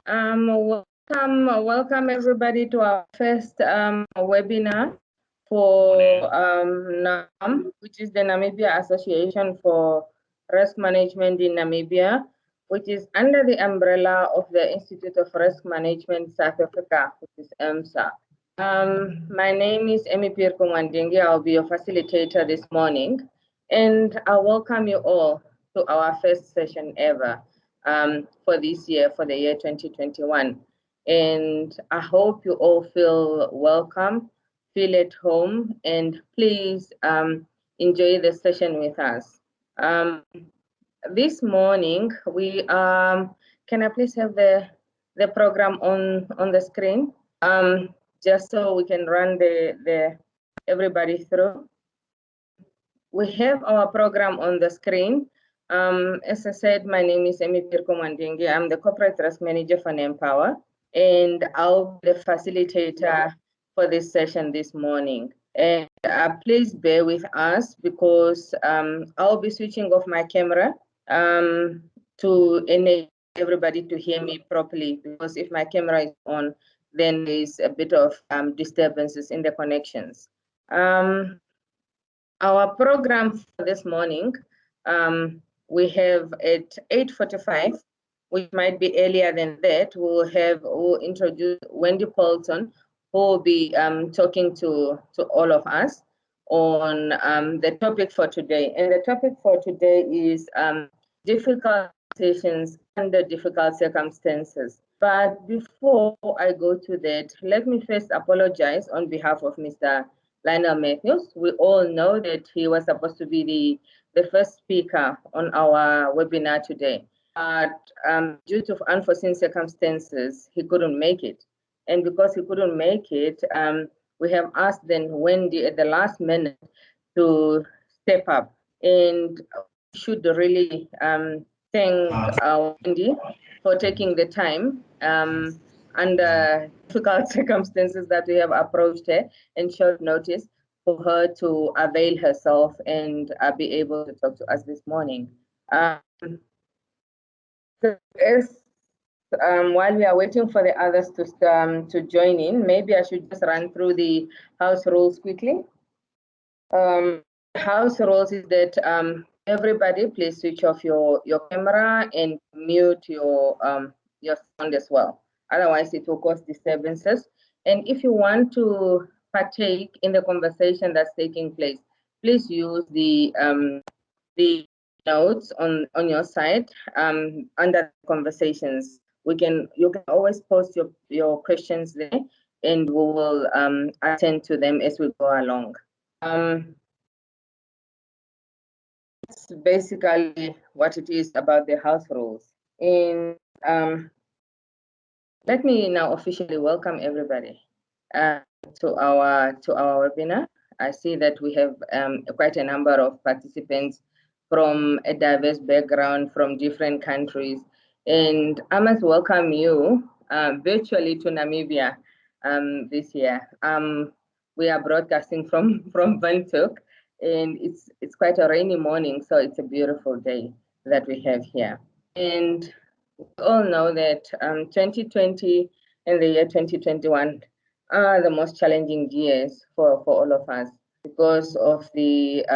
Welcome everybody to our first webinar for NARM, which is the Namibia Association for Risk Management in Namibia, which is under the umbrella of the Institute of Risk Management South Africa, which is IRMSA. My name is Emi Pirkongwandingi. I'll be your facilitator this morning, and I welcome you all to our first session ever for this year, for the year 2021. And I hope you all feel welcome, feel at home, and please enjoy the session with us. This morning, we can I please have the program on the screen, just so we can run everybody through. We have our program on the screen. As I said, my name is Emi Pirkongwandingi. I'm the Corporate Risk Manager for NAMPower, and I'll be the facilitator for this session this morning. And please bear with us because I'll be switching off my camera to enable everybody to hear me properly, because if my camera is on, then there's a bit of disturbances in the connections. Our program for this morning, we have at 8:45, which might be earlier than that, we'll introduce Wendy Paulson, who will be talking to all of us on the topic for today. And the topic for today is difficult decisions under difficult circumstances. But before I go to that, let me first apologize on behalf of Mr. Lionel Matthews. We all know that he was supposed to be the first speaker on our webinar today. But due to unforeseen circumstances, he couldn't make it. And because he couldn't make it, we have asked then Wendy at the last minute to step up. And we should really thank Wendy for taking the time under difficult circumstances that we have approached her in short notice for her to avail herself and be able to talk to us this morning. While we are waiting for the others to join in, maybe I should just run through the house rules quickly. House rules is that everybody please switch off your camera and mute your sound as well. Otherwise, it will cause disturbances. And if you want to partake in the conversation that's taking place, please use the notes on your side under conversations. You can always post your questions there, and we will attend to them as we go along. That's basically what it is about the house rules. And let me now officially welcome everybody to our webinar. I see that we have quite a number of participants from a diverse background from different countries. And I must welcome you virtually to Namibia this year. We are broadcasting from Windhoek, and it's quite a rainy morning, so it's a beautiful day that we have here. And we all know that 2020 and the year 2021 are the most challenging years for all of us because of the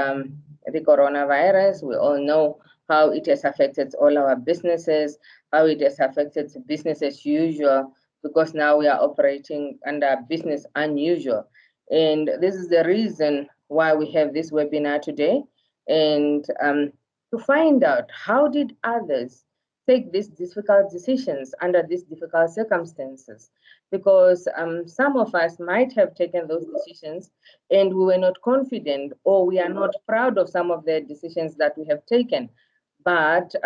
coronavirus. We all know how it has affected all our businesses, how it has affected business as usual, because now we are operating under business unusual. And this is the reason why we have this webinar today, and to find out how did others take these difficult decisions under these difficult circumstances, because some of us might have taken those decisions and we were not confident, or we are not proud of some of the decisions that we have taken. But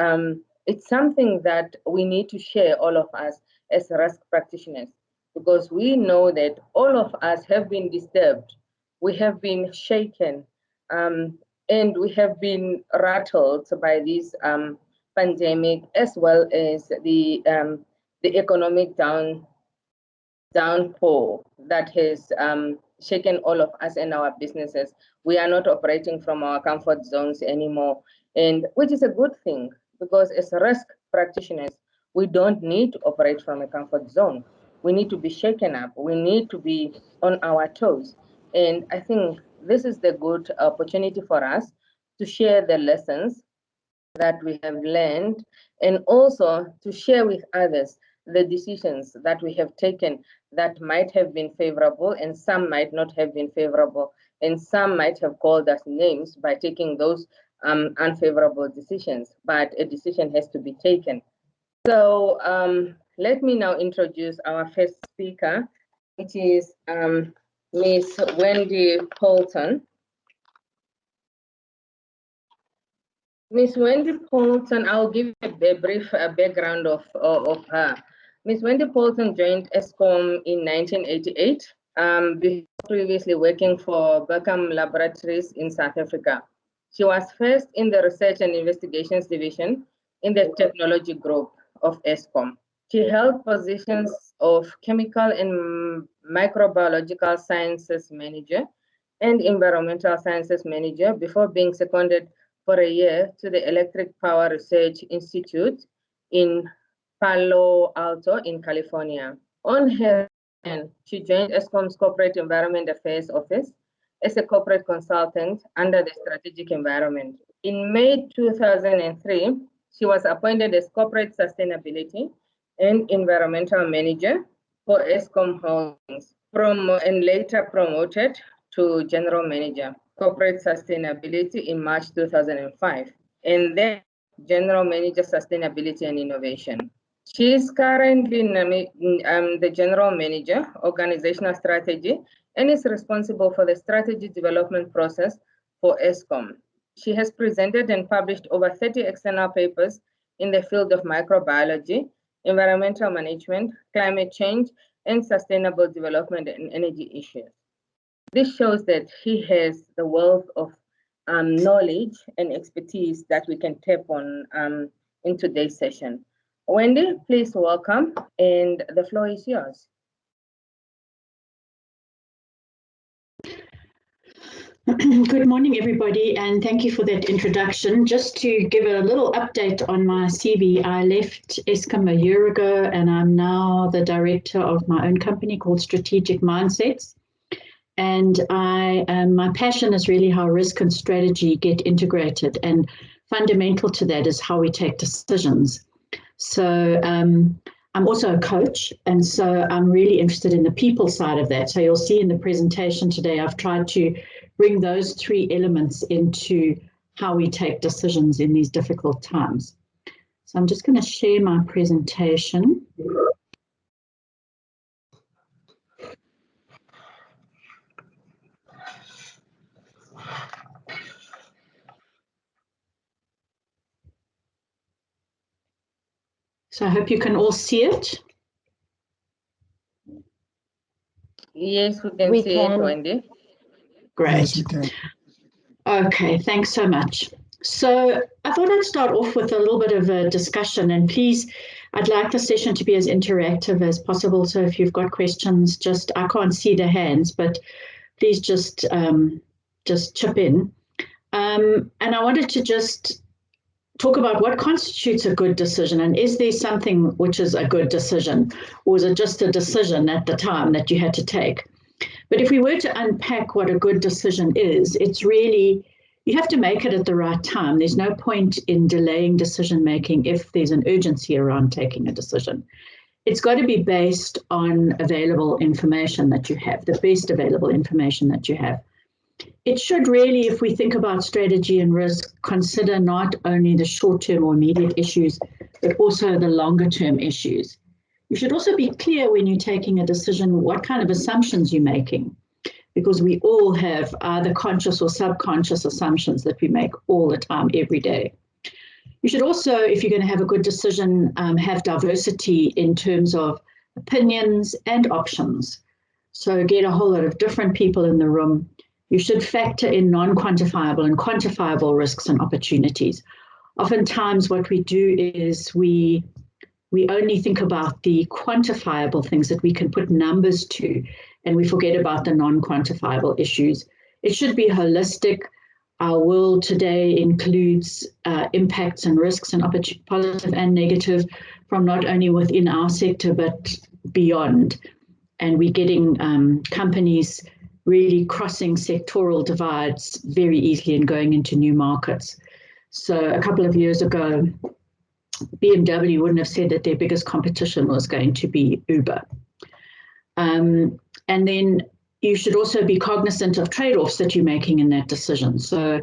it's something that we need to share, all of us as risk practitioners, because we know that all of us have been disturbed, we have been shaken, and we have been rattled by this pandemic, as well as the economic downpour that has shaken all of us and our businesses. We are not operating from our comfort zones anymore, and which is a good thing, because as risk practitioners, We don't need to operate from a comfort zone. We need to be shaken up. We need to be on our toes. And I think this is the good opportunity for us to share the lessons that we have learned, and also to share with others the decisions that we have taken that might have been favorable, and some might not have been favorable, and some might have called us names by taking those unfavorable decisions, but a decision has to be taken. So let me now introduce our first speaker, which is Ms. Wendy Poulton. Ms. Wendy Poulton, I'll give you a brief background of her. Ms. Wendy Poulton joined ESCOM in 1988, before previously working for VUCA Laboratories in South Africa. She was first in the Research and Investigations Division in the Technology Group of ESCOM. She held positions of Chemical and Microbiological Sciences Manager and Environmental Sciences Manager before being seconded for a year to the Electric Power Research Institute in Palo Alto in California. On her end, she joined ESCOM's Corporate Environment Affairs Office as a corporate consultant under the Strategic Environment. In May 2003, she was appointed as Corporate Sustainability and Environmental Manager for ESCOM Holdings, and later promoted to General Manager, Corporate Sustainability in March 2005, and then General Manager, Sustainability and Innovation. She is currently the General Manager, Organizational Strategy, and is responsible for the strategy development process for ESCOM. She has presented and published over 30 external papers in the field of microbiology, environmental management, climate change, and sustainable development and energy issues. This shows that she has the wealth of knowledge and expertise that we can tap on in today's session. Wendy, please welcome, and the floor is yours. Good morning, everybody, and thank you for that introduction. Just to give a little update on my CV, I left ESCOM a year ago, and I'm now the director of my own company called Strategic Mindsets. And my passion is really how risk and strategy get integrated, and fundamental to that is how we take decisions. So I'm also a coach, and so I'm really interested in the people side of that. So you'll see in the presentation today, I've tried to bring those three elements into how we take decisions in these difficult times. So I'm just going to share my presentation. So I hope you can all see it. Yes, we can see it, Wendy. Great. Yes, we can. Okay, thanks so much. So I thought I'd start off with a little bit of a discussion, and please, I'd like the session to be as interactive as possible. So if you've got questions, I can't see the hands, but please just chip in. And I wanted to just talk about what constitutes a good decision, and is there something which is a good decision, or is it just a decision at the time that you had to take? But if we were to unpack what a good decision is, it's really, you have to make it at the right time. There's no point in delaying decision making if there's an urgency around taking a decision. It's got to be based on available information that you have, the best available information that you have. It should really, if we think about strategy and risk, consider not only the short-term or immediate issues, but also the longer-term issues. You should also be clear when you're taking a decision what kind of assumptions you're making, because we all have either conscious or subconscious assumptions that we make all the time, every day. You should also, if you're going to have a good decision, have diversity in terms of opinions and options. So get a whole lot of different people in the room. You should factor in non-quantifiable and quantifiable risks and opportunities. Oftentimes what we do is we only think about the quantifiable things that we can put numbers to, and we forget about the non-quantifiable issues. It should be holistic. our world today includes impacts and risks and positive and negative from not only within our sector but beyond. And we're getting companies really crossing sectoral divides very easily and going into new markets. So a couple of years ago, BMW wouldn't have said that their biggest competition was going to be Uber. And then you should also be cognizant of trade-offs that you're making in that decision. So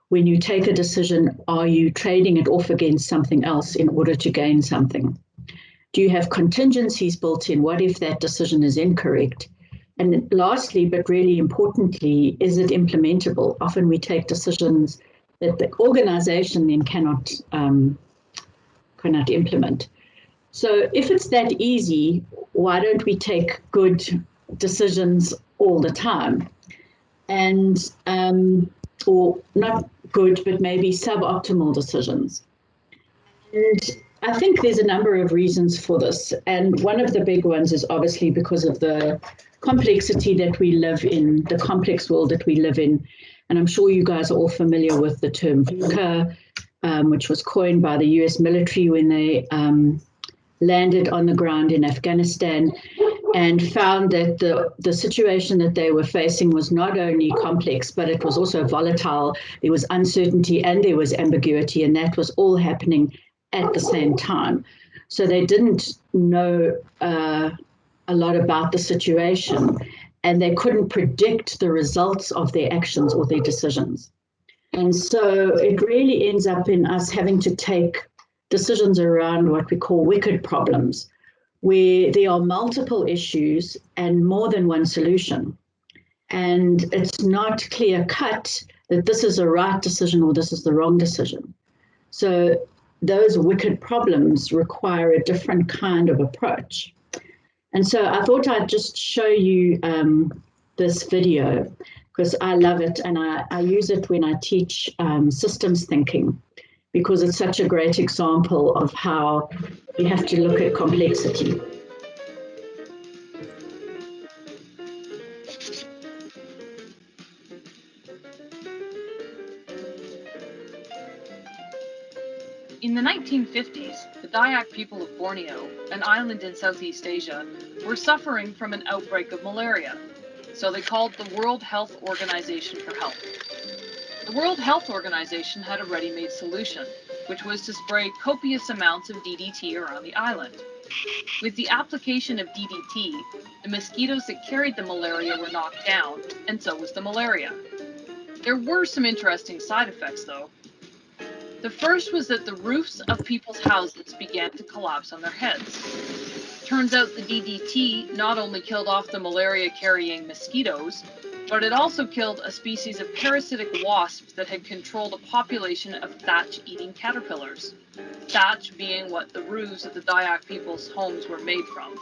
when you take a decision, are you trading it off against something else in order to gain something? Do you have contingencies built in? What if that decision is incorrect? And lastly, but really importantly, is it implementable? Often we take decisions that the organization then cannot implement. So if it's that easy, why don't we take good decisions all the time? And or not good, but maybe suboptimal decisions. And I think there's a number of reasons for this. And one of the big ones is obviously because of the complexity that we live in, the complex world that we live in. And I'm sure you guys are all familiar with the term VUCA, which was coined by the US military when they landed on the ground in Afghanistan and found that the situation that they were facing was not only complex, but it was also volatile. There was uncertainty and there was ambiguity, and that was all happening at the same time. So they didn't know a lot about the situation, and they couldn't predict the results of their actions or their decisions. And so it really ends up in us having to take decisions around what we call wicked problems, where there are multiple issues and more than one solution. And it's not clear cut that this is a right decision or this is the wrong decision. So those wicked problems require a different kind of approach. And so I thought I'd just show you this video because I love it, and I use it when I teach systems thinking, because it's such a great example of how you have to look at complexity. In the 1950s, the Dayak people of Borneo, an island in Southeast Asia, were suffering from an outbreak of malaria, so they called the World Health Organization for help. The World Health Organization had a ready-made solution, which was to spray copious amounts of DDT around the island. With the application of DDT, the mosquitoes that carried the malaria were knocked down, and so was the malaria. There were some interesting side effects, though. The first was that the roofs of people's houses began to collapse on their heads. Turns out the DDT not only killed off the malaria-carrying mosquitoes, but it also killed a species of parasitic wasps that had controlled a population of thatch-eating caterpillars. Thatch being what the roofs of the Dayak people's homes were made from.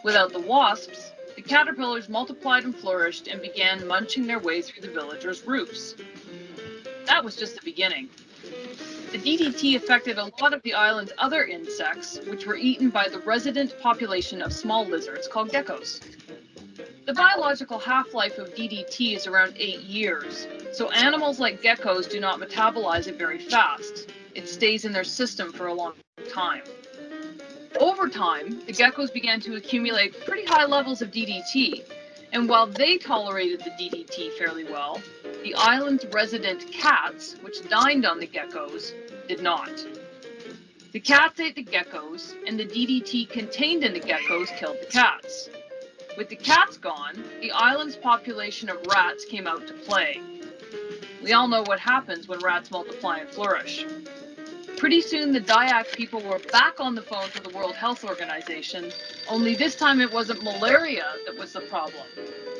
Without the wasps, the caterpillars multiplied and flourished and began munching their way through the villagers' roofs. That was just the beginning. The DDT affected a lot of the island's other insects, which were eaten by the resident population of small lizards called geckos. The biological half-life of DDT is around 8 years, so animals like geckos do not metabolize it very fast. It stays in their system for a long time. Over time, the geckos began to accumulate pretty high levels of DDT, and while they tolerated the DDT fairly well, the island's resident cats, which dined on the geckos, did not. The cats ate the geckos, and the DDT contained in the geckos killed the cats. With the cats gone, the island's population of rats came out to play. We all know what happens when rats multiply and flourish. Pretty soon the Dayak people were back on the phone to the World Health Organization, only this time it wasn't malaria that was the problem.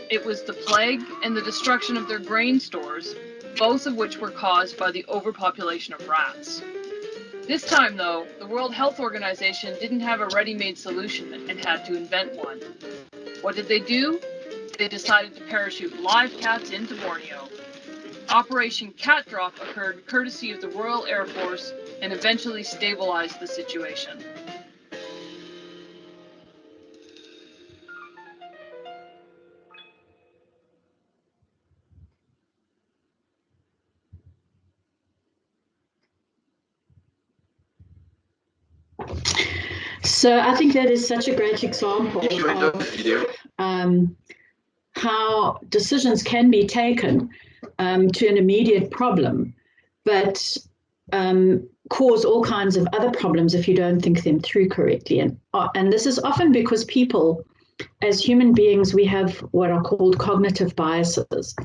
It was the plague and the destruction of their grain stores, both of which were caused by the overpopulation of rats. This time, though, the World Health Organization didn't have a ready-made solution and had to invent one. What did they do? They decided to parachute live cats into Borneo. Operation Cat Drop occurred courtesy of the Royal Air Force and eventually stabilized the situation. So I think that is such a great example of how decisions can be taken to an immediate problem, but cause all kinds of other problems if you don't think them through correctly. And this is often because people, as human beings, we have what are called cognitive biases.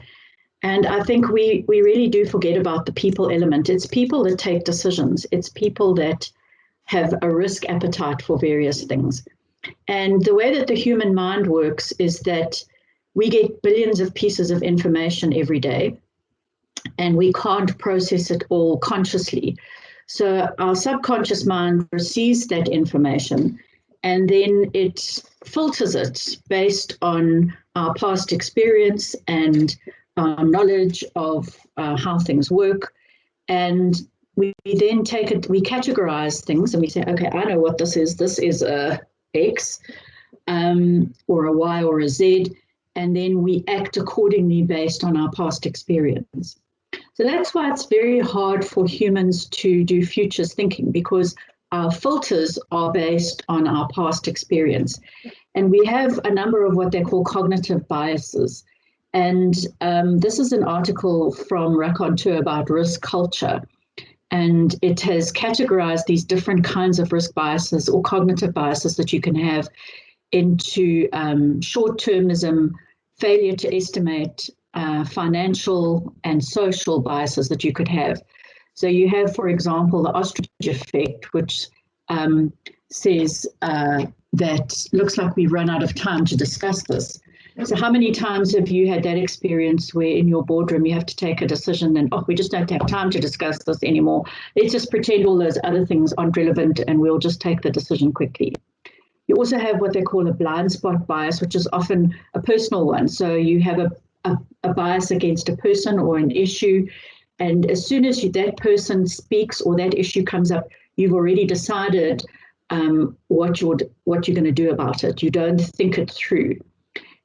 And I think we really do forget about the people element. It's people that take decisions. It's people that have a risk appetite for various things. And the way that the human mind works is that we get billions of pieces of information every day, and we can't process it all consciously. So our subconscious mind receives that information, and then it filters it based on our past experience and our knowledge of how things work. And we then take it, we categorize things, and we say, okay, I know what this is. This is a X or a Y or a Z. And then we act accordingly based on our past experience. So that's why it's very hard for humans to do futures thinking, because our filters are based on our past experience. And we have a number of what they call cognitive biases. And this is an article from Raconteur about risk culture. And it has categorized these different kinds of risk biases or cognitive biases that you can have into short-termism, failure to estimate, financial and social biases that you could have. So you have, for example, the ostrich effect, which says that looks like we've run out of time to discuss this. So how many times have you had that experience where in your boardroom you have to take a decision and, oh, we just don't have time to discuss this anymore. Let's just pretend all those other things aren't relevant and we'll just take the decision quickly. You also have what they call a blind spot bias, which is often a personal one. So you have a bias against a person or an issue, and as soon as that person speaks or that issue comes up, you've already decided what you're going to do about it. You don't think it through.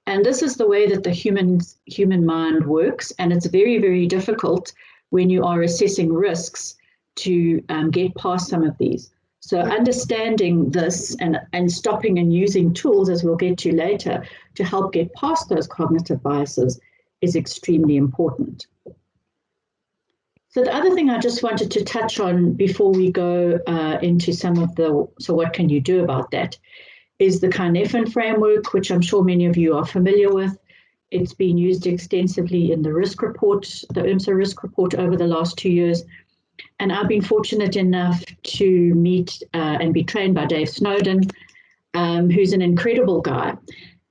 And this is the way that the human mind works, and it's very, very difficult when you are assessing risks to get past some of these. So understanding this and stopping and using tools, as we'll get to later, to help get past those cognitive biases is extremely important. So the other thing I just wanted to touch on before we go into some of so what can you do about that, is the Carneffin framework, which I'm sure many of you are familiar with. It's been used extensively in the risk report, the IRMSA Risk Report over the last 2 years. And I've been fortunate enough to meet and be trained by Dave Snowden, who's an incredible guy.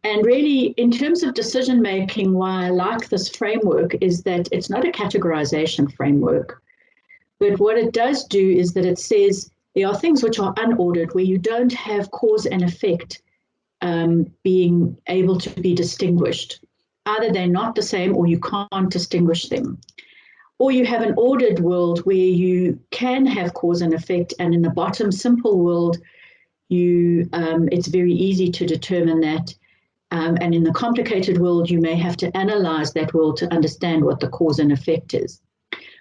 And really, in terms of decision making, why I like this framework is that it's not a categorization framework. But what it does do is that it says there are things which are unordered, where you don't have cause and effect being able to be distinguished. Either they're not the same or you can't distinguish them. Or you have an ordered world where you can have cause and effect, and in the bottom simple world, it's very easy to determine that. And in the complicated world, you may have to analyze that world to understand what the cause and effect is.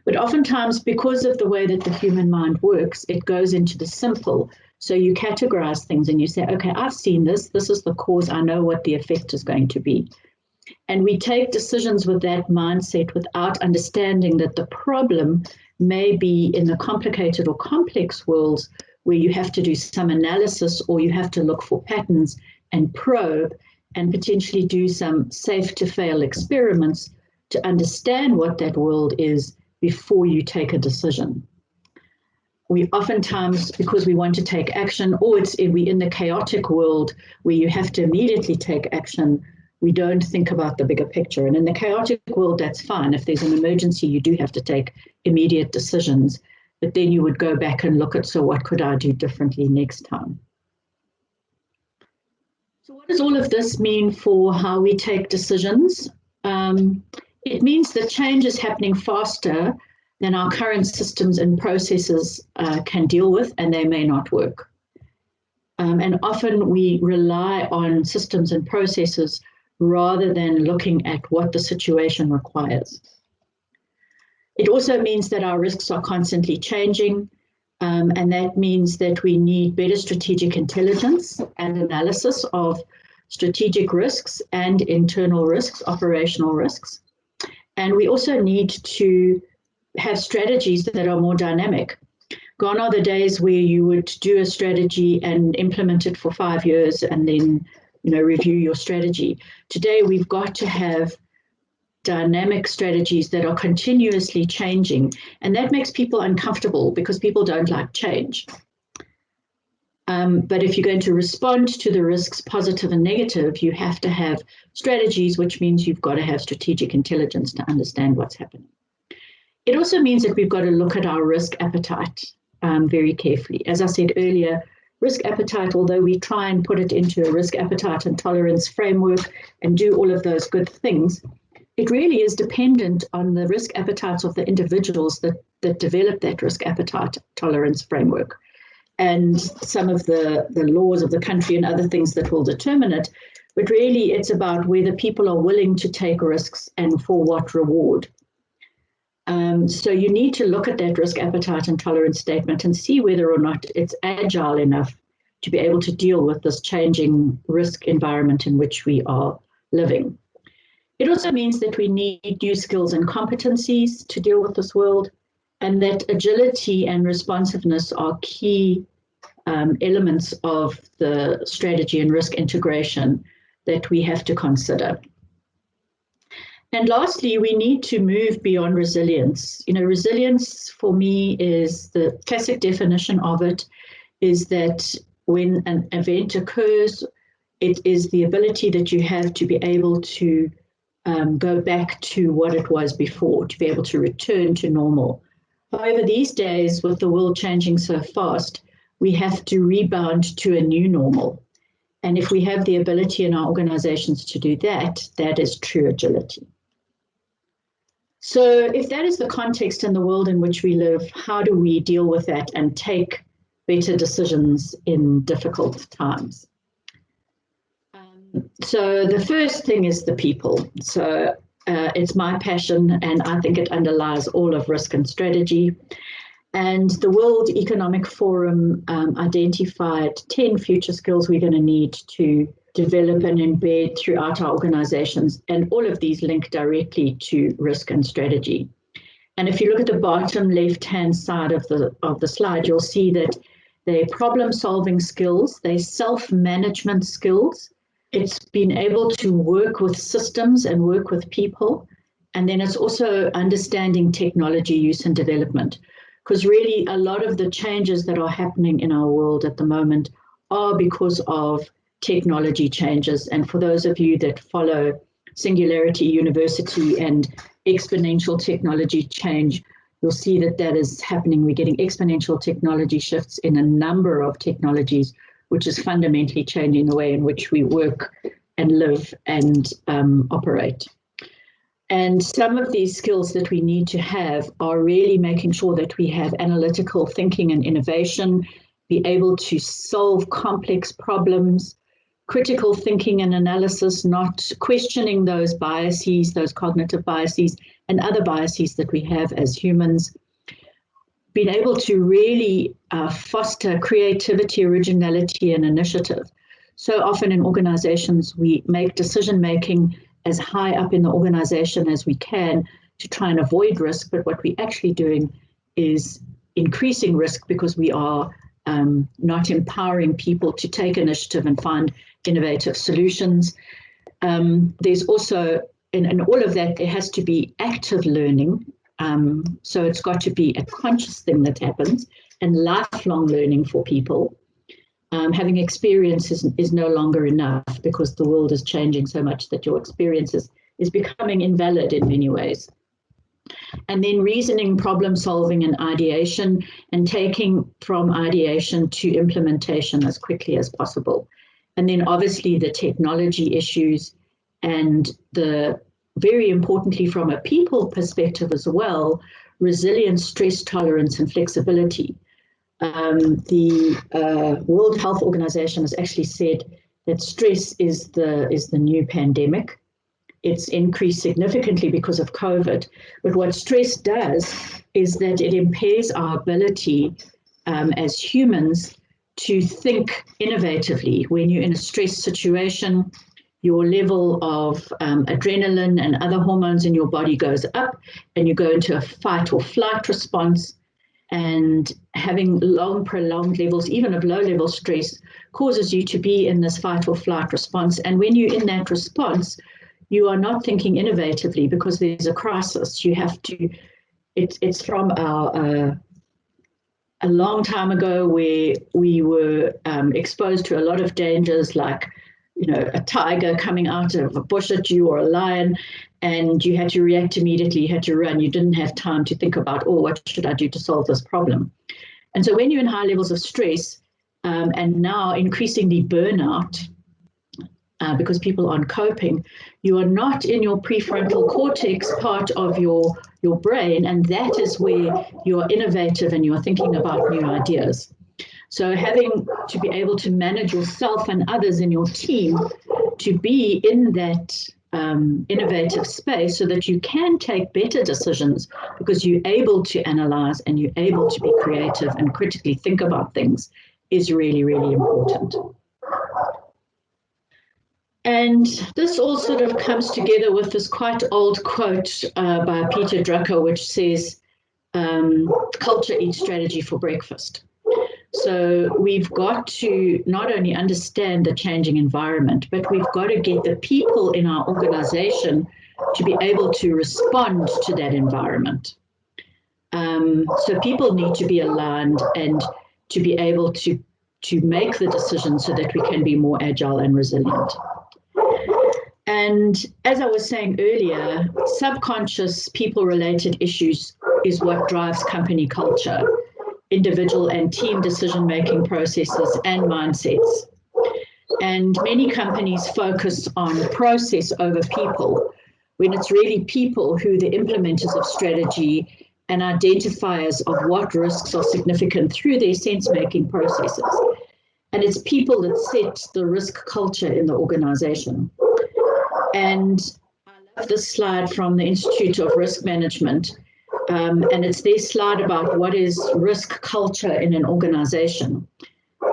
But oftentimes, because of the way that the human mind works, it goes into the simple. So you categorize things and you say, okay, I've seen this. This is the cause. I know what the effect is going to be. And we take decisions with that mindset without understanding that the problem may be in the complicated or complex worlds where you have to do some analysis or you have to look for patterns and probe and potentially do some safe to fail experiments to understand what that world is before you take a decision. We oftentimes, because we want to take action, or we're in the chaotic world where you have to immediately take action, we don't think about the bigger picture. And in the chaotic world, that's fine. If there's an emergency, you do have to take immediate decisions, but then you would go back and look at, so what could I do differently next time? So what does all of this mean for how we take decisions? It means that change is happening faster than our current systems and processes can deal with, and they may not work. And often we rely on systems and processes rather than looking at what the situation requires. It also means that our risks are constantly changing. And that means that we need better strategic intelligence and analysis of strategic risks and internal risks, operational risks. And we also need to have strategies that are more dynamic. Gone are the days where you would do a strategy and implement it for 5 years and then, review your strategy. Today, we've got to have dynamic strategies that are continuously changing, and that makes people uncomfortable because people don't like change. But if you're going to respond to the risks, positive and negative, you have to have strategies, which means you've got to have strategic intelligence to understand what's happening. It also means that we've got to look at our risk appetite very carefully. As I said earlier, risk appetite, although we try and put it into a risk appetite and tolerance framework and do all of those good things, it really is dependent on the risk appetites of the individuals that develop that risk appetite tolerance framework, and some of the laws of the country and other things that will determine it. But really, it's about whether people are willing to take risks and for what reward. So you need to look at that risk appetite and tolerance statement and see whether or not it's agile enough to be able to deal with this changing risk environment in which we are living. It also means that we need new skills and competencies to deal with this world, and that agility and responsiveness are key elements of the strategy and risk integration that we have to consider. And lastly, we need to move beyond resilience. Resilience for me is the classic definition of it is that when an event occurs, it is the ability that you have to be able to go back to what it was before, to be able to return to normal. However, these days, with the world changing so fast, we have to rebound to a new normal. And if we have the ability in our organizations to do that, that is true agility. So if that is the context in the world in which we live, how do we deal with that and take better decisions in difficult times? So the first thing is the people. So it's my passion, and I think it underlies all of risk and strategy. And the World Economic Forum identified 10 future skills we're going to need to develop and embed throughout our organizations. And all of these link directly to risk and strategy. And if you look at the bottom left-hand side of the slide, you'll see that they're problem-solving skills, they're self-management skills. It's being able to work with systems and work with people. And then it's also understanding technology use and development. Because really a lot of the changes that are happening in our world at the moment are because of technology changes. And for those of you that follow Singularity University and exponential technology change, you'll see that that is happening. We're getting exponential technology shifts in a number of technologies, which is fundamentally changing the way in which we work and live and operate. And some of these skills that we need to have are really making sure that we have analytical thinking and innovation, be able to solve complex problems, critical thinking and analysis, not questioning those biases, those cognitive biases and other biases that we have as humans, being able to really foster creativity, originality and initiative. So often in organizations, we make decision-making as high up in the organization as we can to try and avoid risk, but what we're actually doing is increasing risk because we are not empowering people to take initiative and find innovative solutions. There's also, in all of that, there has to be active learning. So it's got to be a conscious thing that happens and lifelong learning for people. Having experience is no longer enough because the world is changing so much that your experience is becoming invalid in many ways. And then reasoning, problem solving and ideation, and taking from ideation to implementation as quickly as possible. And then obviously the technology issues and the, very importantly from a people perspective as well, resilience, stress tolerance and flexibility. The World Health Organization has actually said that stress is the new pandemic. It's increased significantly because of COVID. But what stress does is that it impairs our ability as humans to think innovatively. When you're in a stress situation, your level of adrenaline and other hormones in your body goes up, and you go into a fight or flight response. And having prolonged levels, even of low-level stress, causes you to be in this fight or flight response. And when you're in that response, you are not thinking innovatively because there's a crisis. You have to. It's from a long time ago where we were exposed to a lot of dangers, like a tiger coming out of a bush at you, or a lion, and you had to react immediately. You had to run. You didn't have time to think about, what should I do to solve this problem? And so when you're in high levels of stress, and now increasingly burnout, because people aren't coping, you are not in your prefrontal cortex part of your brain, and that is where you are innovative and you are thinking about new ideas. So having to be able to manage yourself and others in your team to be in that innovative space so that you can take better decisions because you're able to analyze and you're able to be creative and critically think about things is really, really important. And this all sort of comes together with this quite old quote by Peter Drucker, which says, culture eats strategy for breakfast. So we've got to not only understand the changing environment, but we've got to get the people in our organization to be able to respond to that environment. So people need to be aligned and to be able to make the decisions so that we can be more agile and resilient. And as I was saying earlier, subconscious people-related issues is what drives company culture, individual and team decision-making processes and mindsets. And many companies focus on process over people, when it's really people who are the implementers of strategy and identifiers of what risks are significant through their sense-making processes. And it's people that set the risk culture in the organization. And I love this slide from the Institute of Risk Management. And it's their slide about what is risk culture in an organization.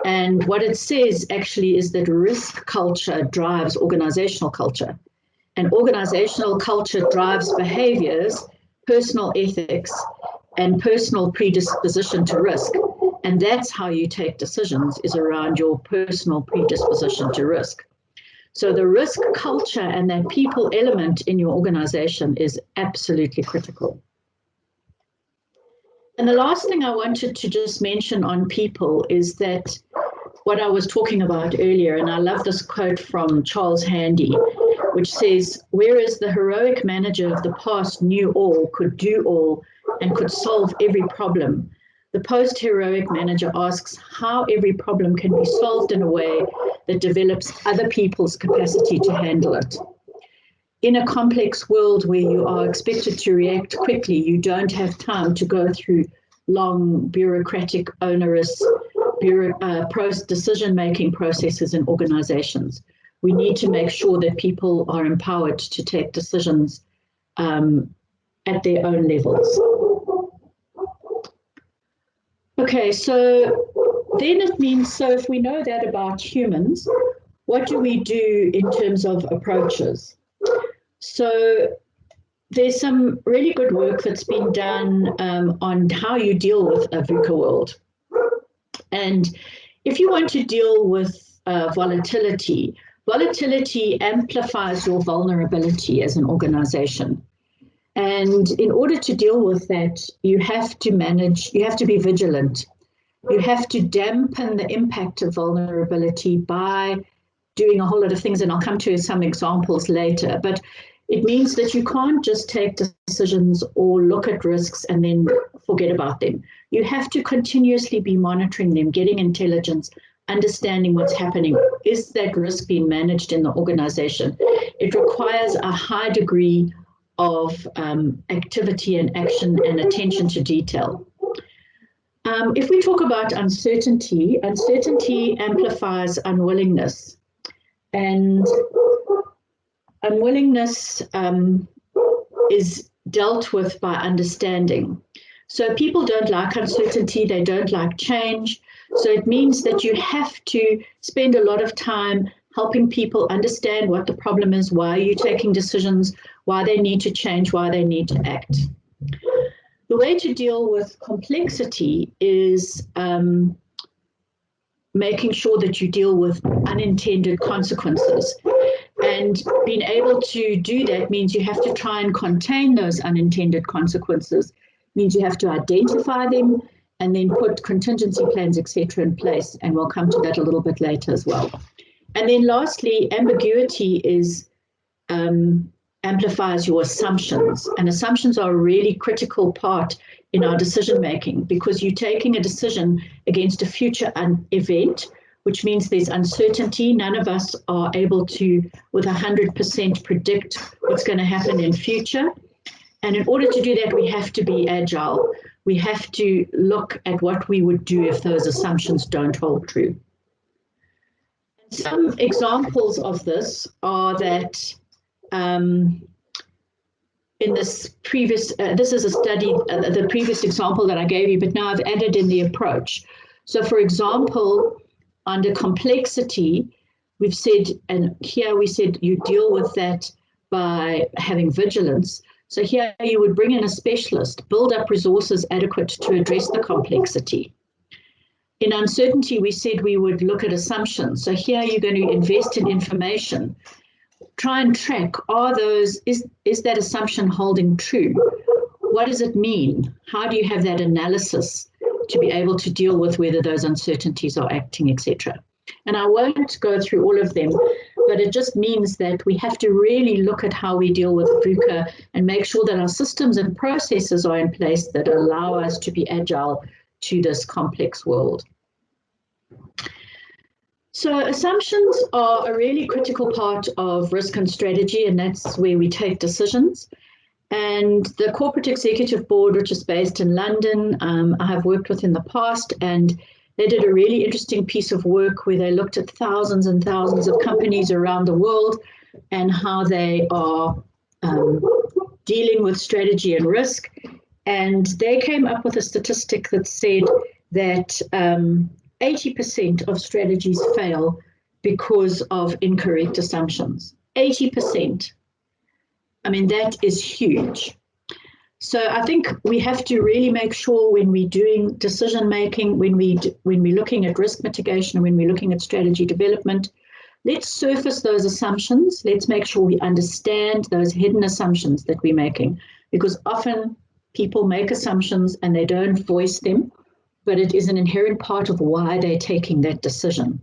And what it says actually is that risk culture drives organizational culture. And organizational culture drives behaviors, personal ethics, and personal predisposition to risk. And that's how you take decisions, is around your personal predisposition to risk. So the risk culture and that people element in your organization is absolutely critical. And the last thing I wanted to just mention on people is that what I was talking about earlier, and I love this quote from Charles Handy, which says, whereas the heroic manager of the past knew all, could do all, and could solve every problem, the post-heroic manager asks how every problem can be solved in a way that develops other people's capacity to handle it. In a complex world where you are expected to react quickly, you don't have time to go through long, bureaucratic, onerous decision-making processes in organizations. We need to make sure that people are empowered to take decisions at their own levels. Okay, so then it means, so if we know that about humans, what do we do in terms of approaches? So there's some really good work that's been done on how you deal with a VUCA world. And if you want to deal with volatility amplifies your vulnerability as an organization. And in order to deal with that, you have to be vigilant. You have to dampen the impact of vulnerability by doing a whole lot of things, and I'll come to some examples later. But it means that you can't just take decisions or look at risks and then forget about them. You have to continuously be monitoring them, getting intelligence, understanding what's happening. Is that risk being managed in the organization? It requires a high degree of activity and action and attention to detail. If we talk about uncertainty amplifies unwillingness. And unwillingness is dealt with by understanding. So people don't like uncertainty, they don't like change. So it means that you have to spend a lot of time helping people understand what the problem is, why you're taking decisions, why they need to change, why they need to act. The way to deal with complexity is making sure that you deal with unintended consequences. And being able to do that means you have to try and contain those unintended consequences, means you have to identify them and then put contingency plans, etc. in place. And we'll come to that a little bit later as well. And then lastly, ambiguity is amplifies your assumptions. And assumptions are a really critical part in our decision making, because you're taking a decision against a future event, which means there's uncertainty. None of us are able to, with 100%, predict what's going to happen in future. And in order to do that, we have to be agile. We have to look at what we would do if those assumptions don't hold true. Some examples of this are that in this previous, this is a study, the previous example that I gave you, but now I've added in the approach. So for example, under complexity, we've said, and here we said you deal with that by having vigilance. So here you would bring in a specialist, build up resources adequate to address the complexity. In uncertainty, we said we would look at assumptions. So here you're going to invest in information. Try and track, are those, is that assumption holding true? What does it mean? How do you have that analysis to be able to deal with whether those uncertainties are acting, etc.? And I won't go through all of them, but it just means that we have to really look at how we deal with VUCA and make sure that our systems and processes are in place that allow us to be agile to this complex world. So assumptions are a really critical part of risk and strategy, and that's where we take decisions. And the Corporate Executive Board, which is based in London, I have worked with in the past, and they did a really interesting piece of work where they looked at thousands and thousands of companies around the world and how they are dealing with strategy and risk. And they came up with a statistic that said that 80% of strategies fail because of incorrect assumptions. 80%. I mean, that is huge. So I think we have to really make sure when we're doing decision making, when we're looking at risk mitigation, when we're looking at strategy development, let's surface those assumptions. Let's make sure we understand those hidden assumptions that we're making, because often people make assumptions and they don't voice them, but it is an inherent part of why they're taking that decision.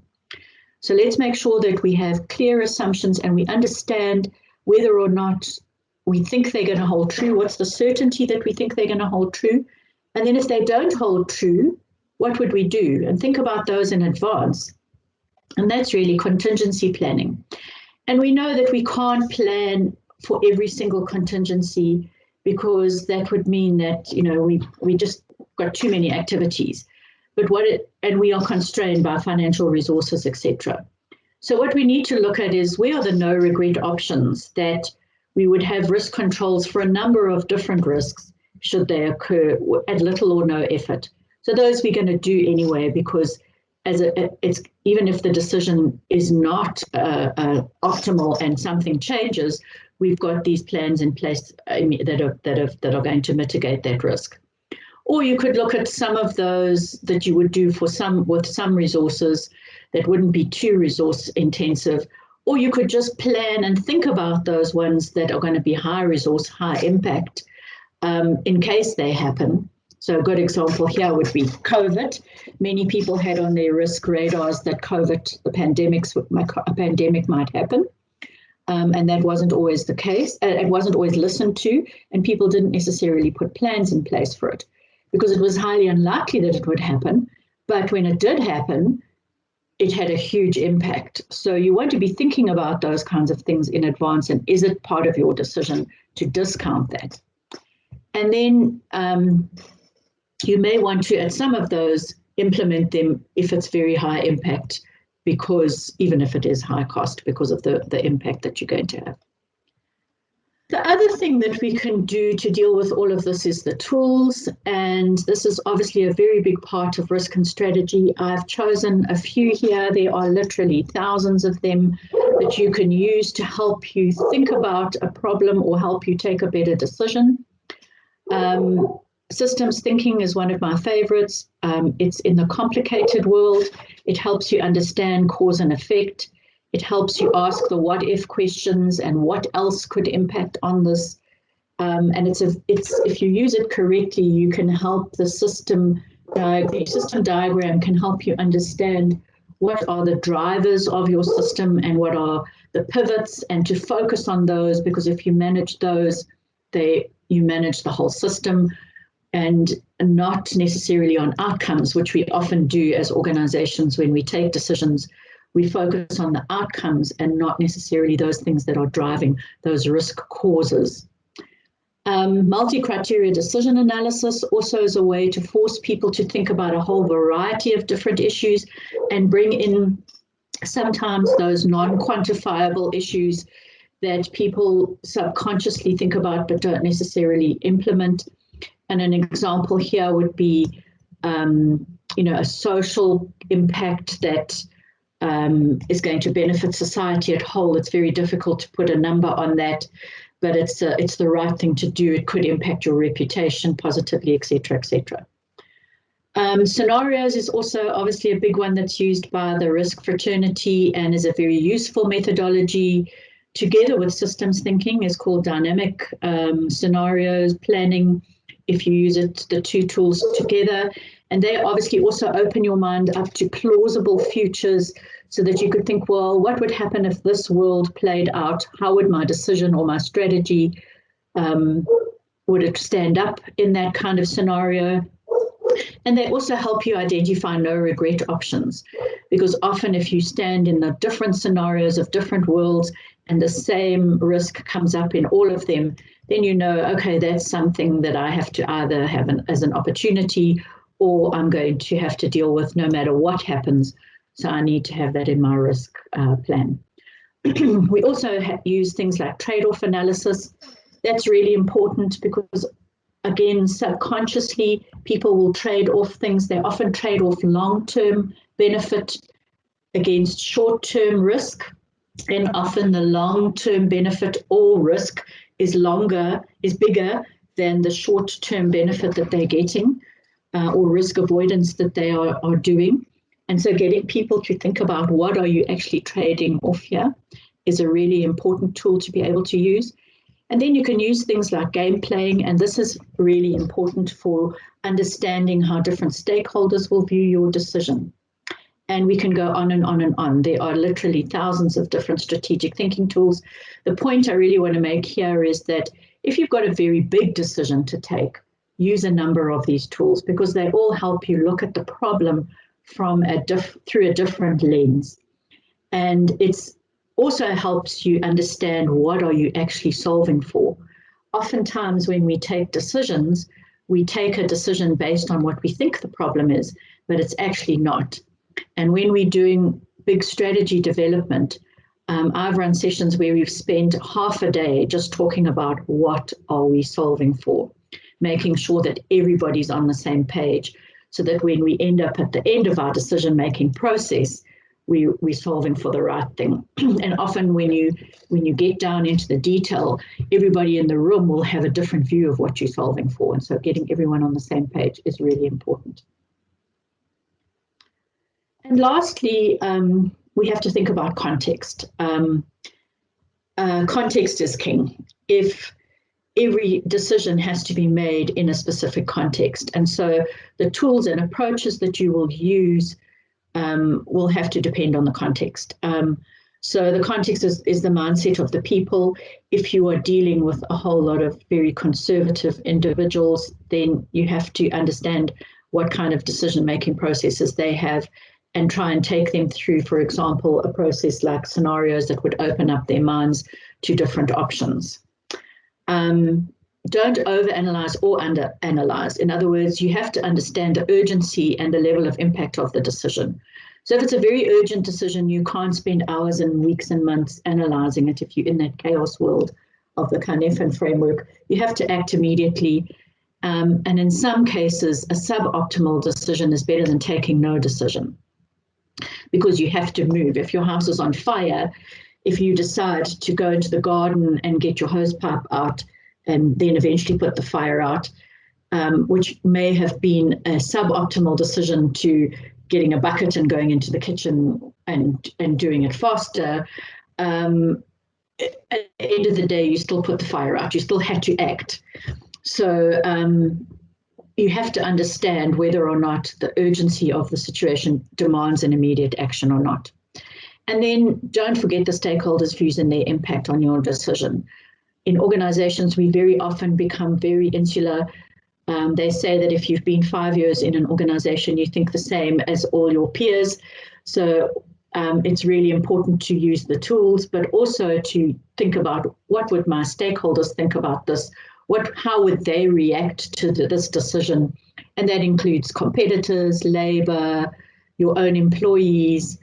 So let's make sure that we have clear assumptions and we understand whether or not we think they're going to hold true. What's the certainty that we think they're going to hold true? And then if they don't hold true, what would we do? And think about those in advance. And that's really contingency planning. And we know that we can't plan for every single contingency, because that would mean that, you know, we just got too many activities. But and we are constrained by financial resources, etc. So what we need to look at is, where are the no regret options that we would have risk controls for a number of different risks should they occur at little or no effort. So those we're going to do anyway, because it's even if the decision is not optimal and something changes, we've got these plans in place that are going to mitigate that risk. Or you could look at some of those that you would do with some resources that wouldn't be too resource intensive. Or you could just plan and think about those ones that are going to be high resource, high impact in case they happen. So a good example here would be COVID. Many people had on their risk radars that a pandemic might happen. And that wasn't always the case. It wasn't always listened to, and people didn't necessarily put plans in place for it because it was highly unlikely that it would happen. But when it did happen, it had a huge impact. So you want to be thinking about those kinds of things in advance, and is it part of your decision to discount that? And then you may want to, at some of those, implement them if it's very high impact, because even if it is high cost, because of the impact that you're going to have. The other thing that we can do to deal with all of this is the tools, and this is obviously a very big part of risk and strategy. I've chosen a few here. There are literally thousands of them that you can use to help you think about a problem or help you take a better decision. Systems thinking is one of my favorites. It's in the complicated world. It helps you understand cause and effect. It helps you ask the what if questions and what else could impact on this. And it's if you use it correctly, you can help the system diagram can help you understand what are the drivers of your system and what are the pivots, and to focus on those, because if you manage those, you manage the whole system, and not necessarily on outcomes, which we often do as organizations when we take decisions. We focus on the outcomes and not necessarily those things that are driving those risk causes. Multi-criteria decision analysis also is a way to force people to think about a whole variety of different issues and bring in sometimes those non-quantifiable issues that people subconsciously think about but don't necessarily implement. And an example here would be, a social impact that is going to benefit society at whole. It's very difficult to put a number on that, but it's the right thing to do. It could impact your reputation positively, et cetera, et cetera. Scenarios is also obviously a big one that's used by the risk fraternity and is a very useful methodology. Together with systems thinking is called dynamic scenarios planning. If you use it, the two tools together, and they obviously also open your mind up to plausible futures so that you could think, well, what would happen if this world played out? How would my decision or my strategy, would it stand up in that kind of scenario? And they also help you identify no regret options, because often if you stand in the different scenarios of different worlds and the same risk comes up in all of them, then you know, okay, that's something that I have to either have as an opportunity or I'm going to have to deal with no matter what happens. So I need to have that in my risk plan. We also use things like trade-off analysis. That's really important because, again, subconsciously, people will trade off things. They often trade off long-term benefit against short-term risk. And often the long-term benefit or risk is bigger than the short-term benefit that they're getting or risk avoidance that they are doing. And so getting people to think about what are you actually trading off here is a really important tool to be able to use. And then you can use things like game playing, and this is really important for understanding how different stakeholders will view your decision. And we can go on and on and on. There are literally thousands of different strategic thinking tools. The point I really want to make here is that if you've got a very big decision to take, use a number of these tools because they all help you look at the problem from through a different lens. And it's also helps you understand what are you actually solving for. Oftentimes when we take decisions, we take a decision based on what we think the problem is, but it's actually not. And when we're doing big strategy development, I've run sessions where we've spent half a day just talking about what are we solving for, making sure that everybody's on the same page so that when we end up at the end of our decision-making process, we're solving for the right thing. And often when you get down into the detail, everybody in the room will have a different view of what you're solving for. And so getting everyone on the same page is really important. And lastly, we have to think about context. Context is king. If every decision has to be made in a specific context. And so the tools and approaches that you will use will have to depend on the context. So the context is the mindset of the people. If you are dealing with a whole lot of very conservative individuals, then you have to understand what kind of decision-making processes they have and try and take them through, for example, a process like scenarios that would open up their minds to different options. Don't overanalyze or underanalyze. In other words, you have to understand the urgency and the level of impact of the decision. So if it's a very urgent decision, you can't spend hours and weeks and months analyzing it if you're in that chaos world of the Carnifin framework, you have to act immediately. And in some cases, a suboptimal decision is better than taking no decision, because you have to move. If your house is on fire, if you decide to go into the garden and get your hose pipe out and then eventually put the fire out, which may have been a suboptimal decision to getting a bucket and going into the kitchen and doing it faster, at the end of the day, you still put the fire out. You still had to act. So you have to understand whether or not the urgency of the situation demands an immediate action or not. And then don't forget the stakeholders' views and their impact on your decision. In organizations, we very often become very insular. They say that if you've been 5 years in an organization, you think the same as all your peers. So it's really important to use the tools, but also to think about what would my stakeholders think about this? How would they react to this decision? And that includes competitors, labor, your own employees,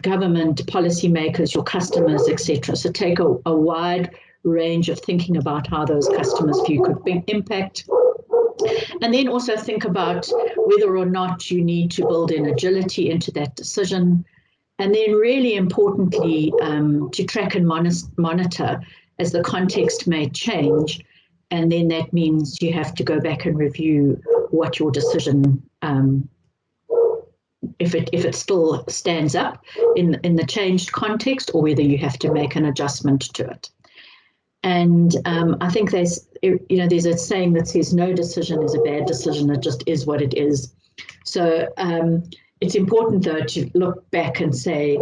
government, policymakers, your customers, etc. So take a wide range of thinking about how those customers' view could impact. And then also think about whether or not you need to build in agility into that decision. And then really importantly, to track and monitor as the context may change. And then that means you have to go back and review what your decision, if it still stands up in the changed context, or whether you have to make an adjustment to it. And I think there's a saying that says no decision is a bad decision. It just is what it is. So it's important, though, to look back and say,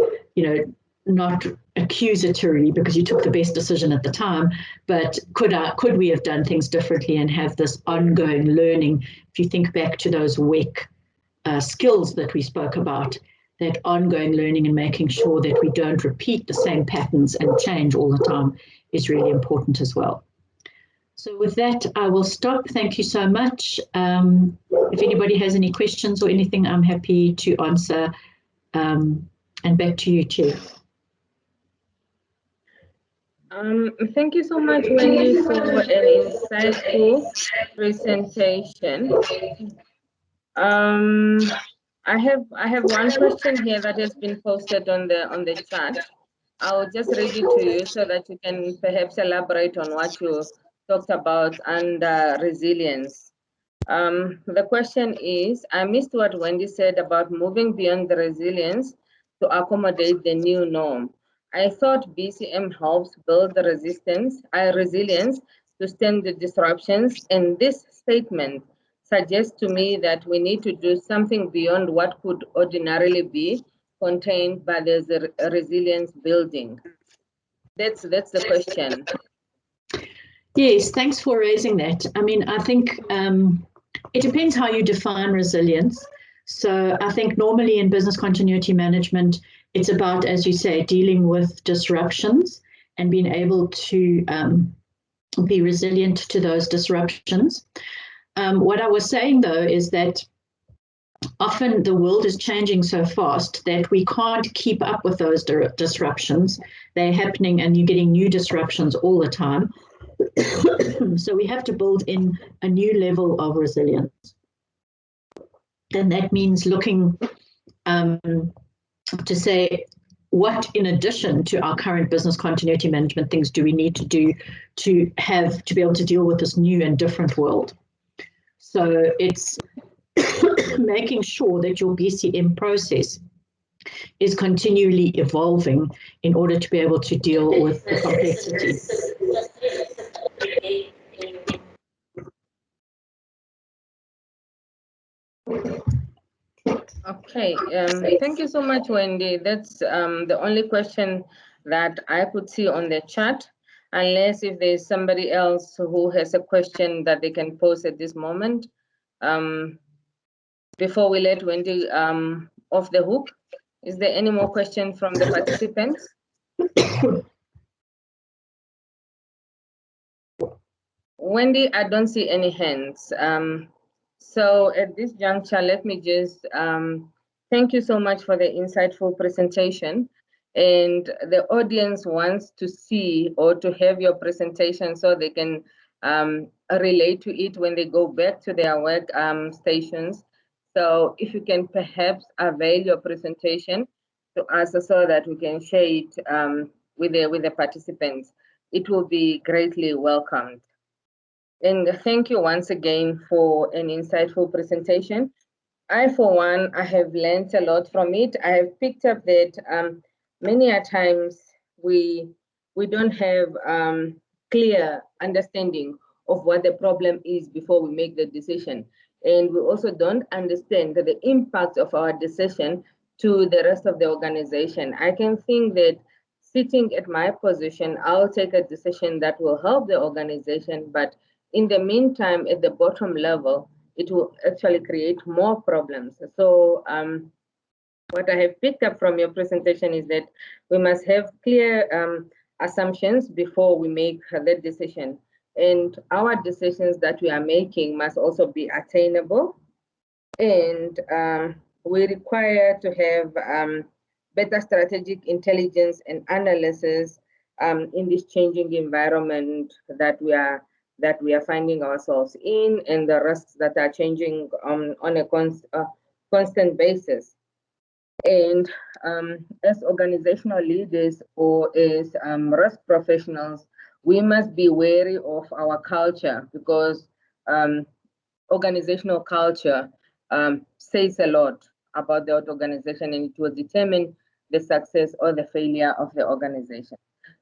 not accusatory because you took the best decision at the time, but could we have done things differently and have this ongoing learning? If you think back to those WEC skills that we spoke about, that ongoing learning and making sure that we don't repeat the same patterns and change all the time is really important as well. So with that, I will stop. Thank you so much. If anybody has any questions or anything, I'm happy to answer. And back to you, Chair. Thank you so much, Wendy, for an insightful presentation. I have one question here that has been posted on the chat. I'll just read it to you so that you can perhaps elaborate on what you talked about under resilience. The question is, I missed what Wendy said about moving beyond the resilience to accommodate the new norm. I thought BCM helps build the resilience to stem the disruptions, and this statement suggests to me that we need to do something beyond what could ordinarily be contained by the resilience building. That's the question. Yes, thanks for raising that. I mean, I think it depends how you define resilience. So I think normally in business continuity management, it's about, as you say, dealing with disruptions and being able to be resilient to those disruptions. What I was saying, though, is that often the world is changing so fast that we can't keep up with those disruptions. They're happening and you're getting new disruptions all the time. So we have to build in a new level of resilience. And that means looking to say, what in addition to our current business continuity management things do we need to do to be able to deal with this new and different world? So it's making sure that your BCM process is continually evolving in order to be able to deal with the complexity. Okay, thank you so much, Wendy. That's the only question that I could see on the chat, unless if there's somebody else who has a question that they can pose at this moment. Before we let Wendy off the hook, is there any more questions from the participants? Wendy, I don't see any hands. So at this juncture, let me just thank you so much for the insightful presentation. and the audience wants to see or to have your presentation so they can relate to it when they go back to their work stations. So if you can perhaps avail your presentation to us so that we can share it with the participants, it will be greatly welcomed. And thank you once again for an insightful presentation. I, for one, I have learned a lot from it. I have picked up that many a times we don't have clear understanding of what the problem is before we make the decision. And we also don't understand the impact of our decision to the rest of the organization. I can think that sitting at my position, I'll take a decision that will help the organization, but in the meantime, at the bottom level, it will actually create more problems. So what I have picked up from your presentation is that we must have clear assumptions before we make that decision. And our decisions that we are making must also be attainable. And we require to have better strategic intelligence and analysis in this changing environment that we are finding ourselves in, and the risks that are changing on a constant basis. And as organizational leaders or as risk professionals, we must be wary of our culture, because organizational culture says a lot about the organization, and it will determine the success or the failure of the organization.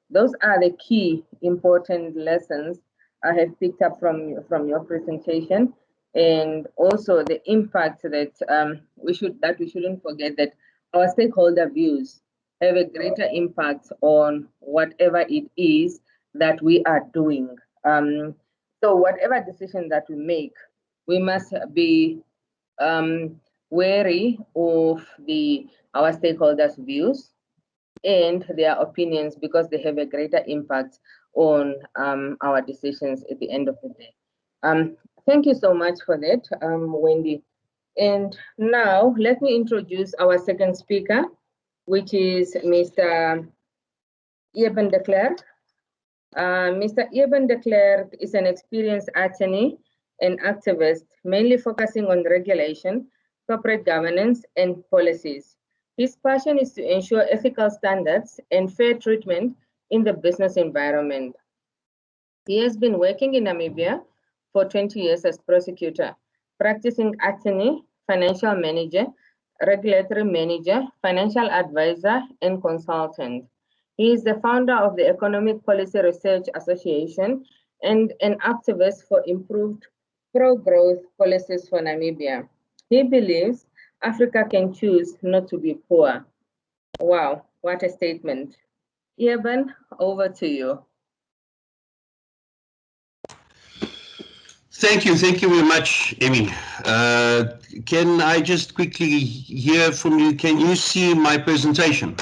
Those are the key important lessons I have picked up from your presentation, and also the impact that we shouldn't forget that our stakeholder views have a greater impact on whatever it is that we are doing. So whatever decision that we make, we must be wary of our stakeholders' views and their opinions, because they have a greater impact on our decisions at the end of the day. Thank you so much for that, Wendy. And now let me introduce our second speaker, which is Mr. Eben de Klerk. Mr. Eben de Klerk is an experienced attorney and activist, mainly focusing on regulation, corporate governance, and policies. His passion is to ensure ethical standards and fair treatment in the business environment. He has been working in Namibia for 20 years as prosecutor, practicing attorney, financial manager, regulatory manager, financial advisor, and consultant. He is the founder of the Economic Policy Research Association and an activist for improved pro-growth policies for Namibia. He believes Africa can choose not to be poor. Wow, what a statement. Eben, over to you. Thank you very much, Amy. Can I just quickly hear from you? Can you see my presentation?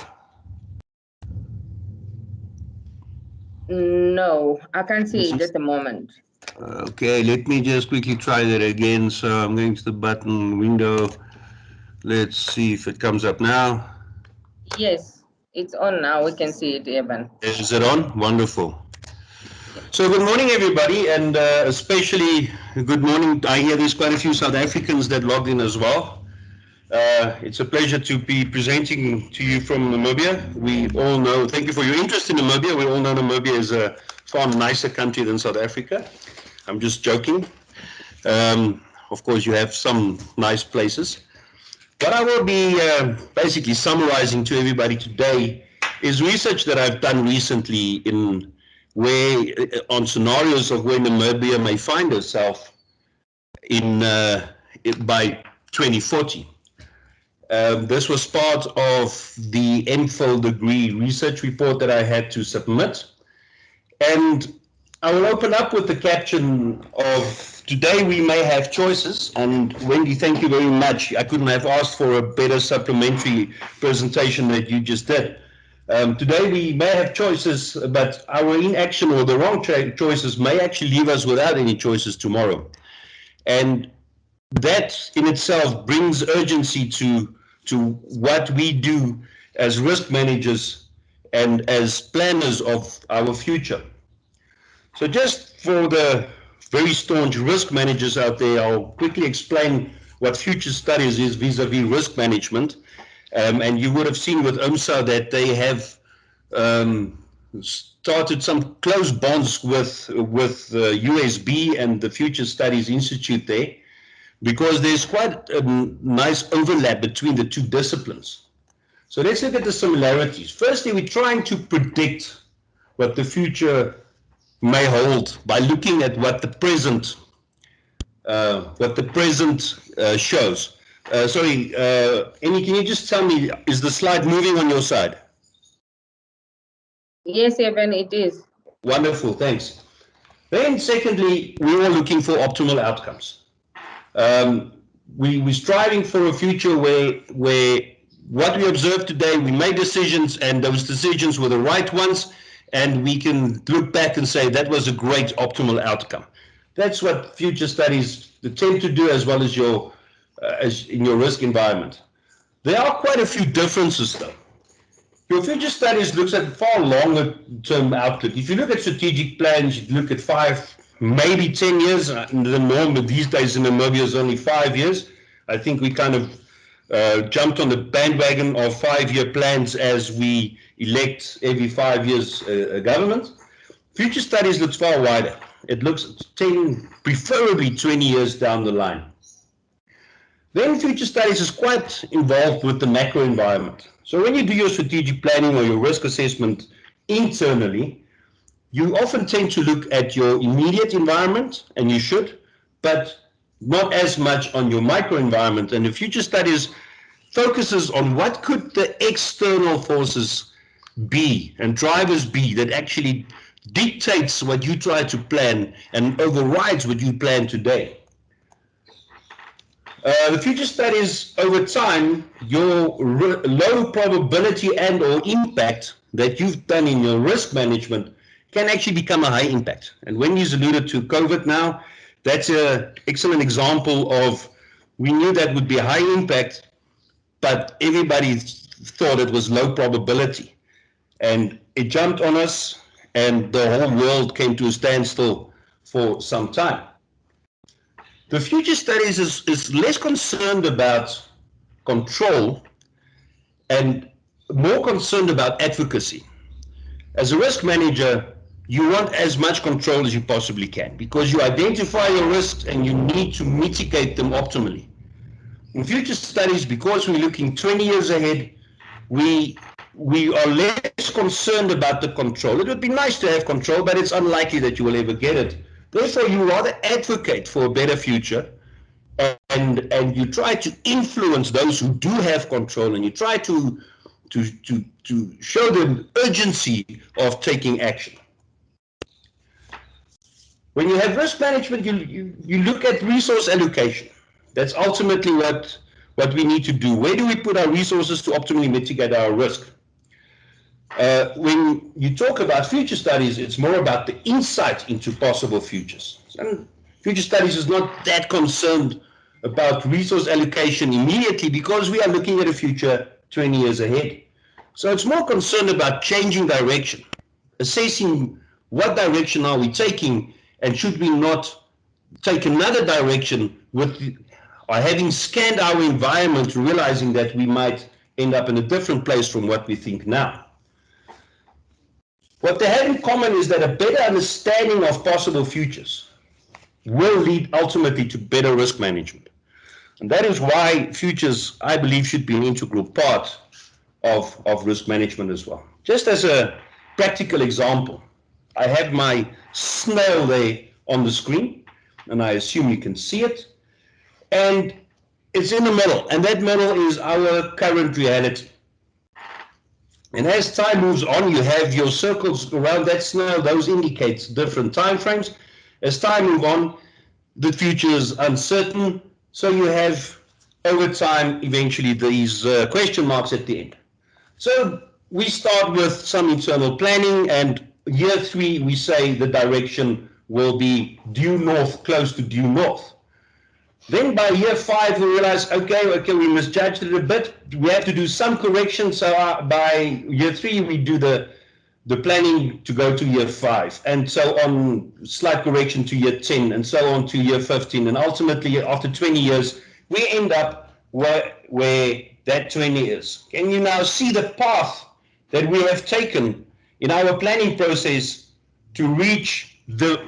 No, I can't see it at the moment. Okay, let me just quickly try that again. So I'm going to the button window. Let's see if it comes up now. Yes, it's on now. We can see it, Eben. Is it on? Wonderful. So good morning, everybody, and especially good morning. I hear there's quite a few South Africans that logged in as well. It's a pleasure to be presenting to you from Namibia. We all know, thank you for your interest in Namibia. We all know Namibia is a far nicer country than South Africa. I'm just joking. Of course, you have some nice places. What I will be basically summarizing to everybody today is research that I've done recently in on scenarios of where Namibia may find itself by 2040. This was part of the MPhil degree research report that I had to submit. And I will open up with the caption of today we may have choices. And Wendy, thank you very much. I couldn't have asked for a better supplementary presentation that you just did. Today we may have choices, but our inaction or the wrong choices may actually leave us without any choices tomorrow. And that in itself brings urgency to what we do as risk managers and as planners of our future. So just for the very staunch risk managers out there, I'll quickly explain what future studies is vis-a-vis risk management. And you would have seen with IRMSA that they have started some close bonds with USB and the Future Studies Institute there, because there's quite a nice overlap between the two disciplines. So let's look at the similarities. Firstly, we're trying to predict what the future may hold by looking at what the present shows. Sorry, Amy, can you just tell me, is the slide moving on your side? Yes, Evan, it is. Wonderful, thanks. Then secondly, we're all looking for optimal outcomes. We're striving for a future where what we observe today, we made decisions and those decisions were the right ones, and we can look back and say that was a great optimal outcome. That's what future studies attempt to do, as well as as in your risk environment. There are quite a few differences though. Your future studies looks at far longer term outlook. If you look at strategic plans, you look at 5, maybe 10 years. The norm these days in Namibia is only 5 years. I think we kind of jumped on the bandwagon of 5-year plans as we elect every 5 years a government. Future studies looks far wider. It looks 10, preferably 20 years down the line. Then future studies is quite involved with the macro environment. So when you do your strategic planning or your risk assessment internally, you often tend to look at your immediate environment, and you should, but not as much on your microenvironment. And the future studies focuses on what could the external forces be and drivers be that actually dictates what you try to plan and overrides what you plan today. The future studies over time, your low probability and or impact that you've done in your risk management can actually become a high impact. And when you alluded to COVID now, that's an excellent example of, we knew that would be a high impact, but everybody thought it was low probability. And it jumped on us, and the whole world came to a standstill for some time. The future studies is less concerned about control and more concerned about advocacy. As a risk manager, you want as much control as you possibly can, because you identify your risks and you need to mitigate them optimally. In future studies, because we're looking 20 years ahead, we are less concerned about the control. It would be nice to have control, but it's unlikely that you will ever get it. Therefore, you rather advocate for a better future, and you try to influence those who do have control, and you try to show them urgency of taking action. When you have risk management, you look at resource allocation. That's ultimately what we need to do. Where do we put our resources to optimally mitigate our risk? When you talk about future studies, it's more about the insight into possible futures. And future studies is not that concerned about resource allocation immediately, because we are looking at a future 20 years ahead. So it's more concerned about changing direction, assessing what direction are we taking, and should we not take another direction or having scanned our environment, realizing that we might end up in a different place from what we think now. What they have in common is that a better understanding of possible futures will lead ultimately to better risk management. And that is why futures, I believe, should be an integral part of risk management as well. Just as a practical example, I have my snail there on the screen, and I assume you can see it. And it's in the middle, and that middle is our current reality. And as time moves on, you have your circles around that snail. Those indicate different time frames. As time moves on, the future is uncertain. So you have, over time, eventually these question marks at the end. So we start with some internal planning, and year 3, we say the direction will be due north, close to due north. Then by year 5, we realize, okay, we misjudged it a bit. We have to do some correction. So by year 3, we do the planning to go to year 5, and so on, slight correction to year 10, and so on to year 15. And ultimately, after 20 years, we end up where that 20 is. Can you now see the path that we have taken in our planning process to reach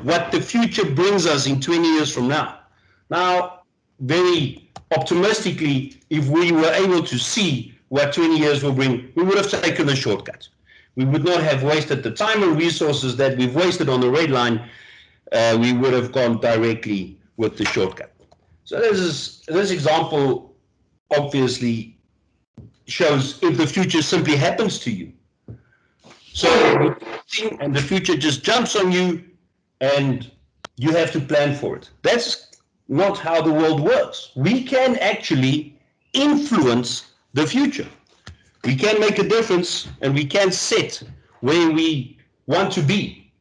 what the future brings us in 20 years from now? Now, very optimistically, if we were able to see what 20 years will bring, we would have taken the shortcut. We would not have wasted the time and resources that we've wasted on the red line. We would have gone directly with the shortcut. So this example obviously shows if the future simply happens to you. So and the future just jumps on you and you have to plan for it. That's not how the world works. We can actually influence the future. We can make a difference and we can set where we want to be.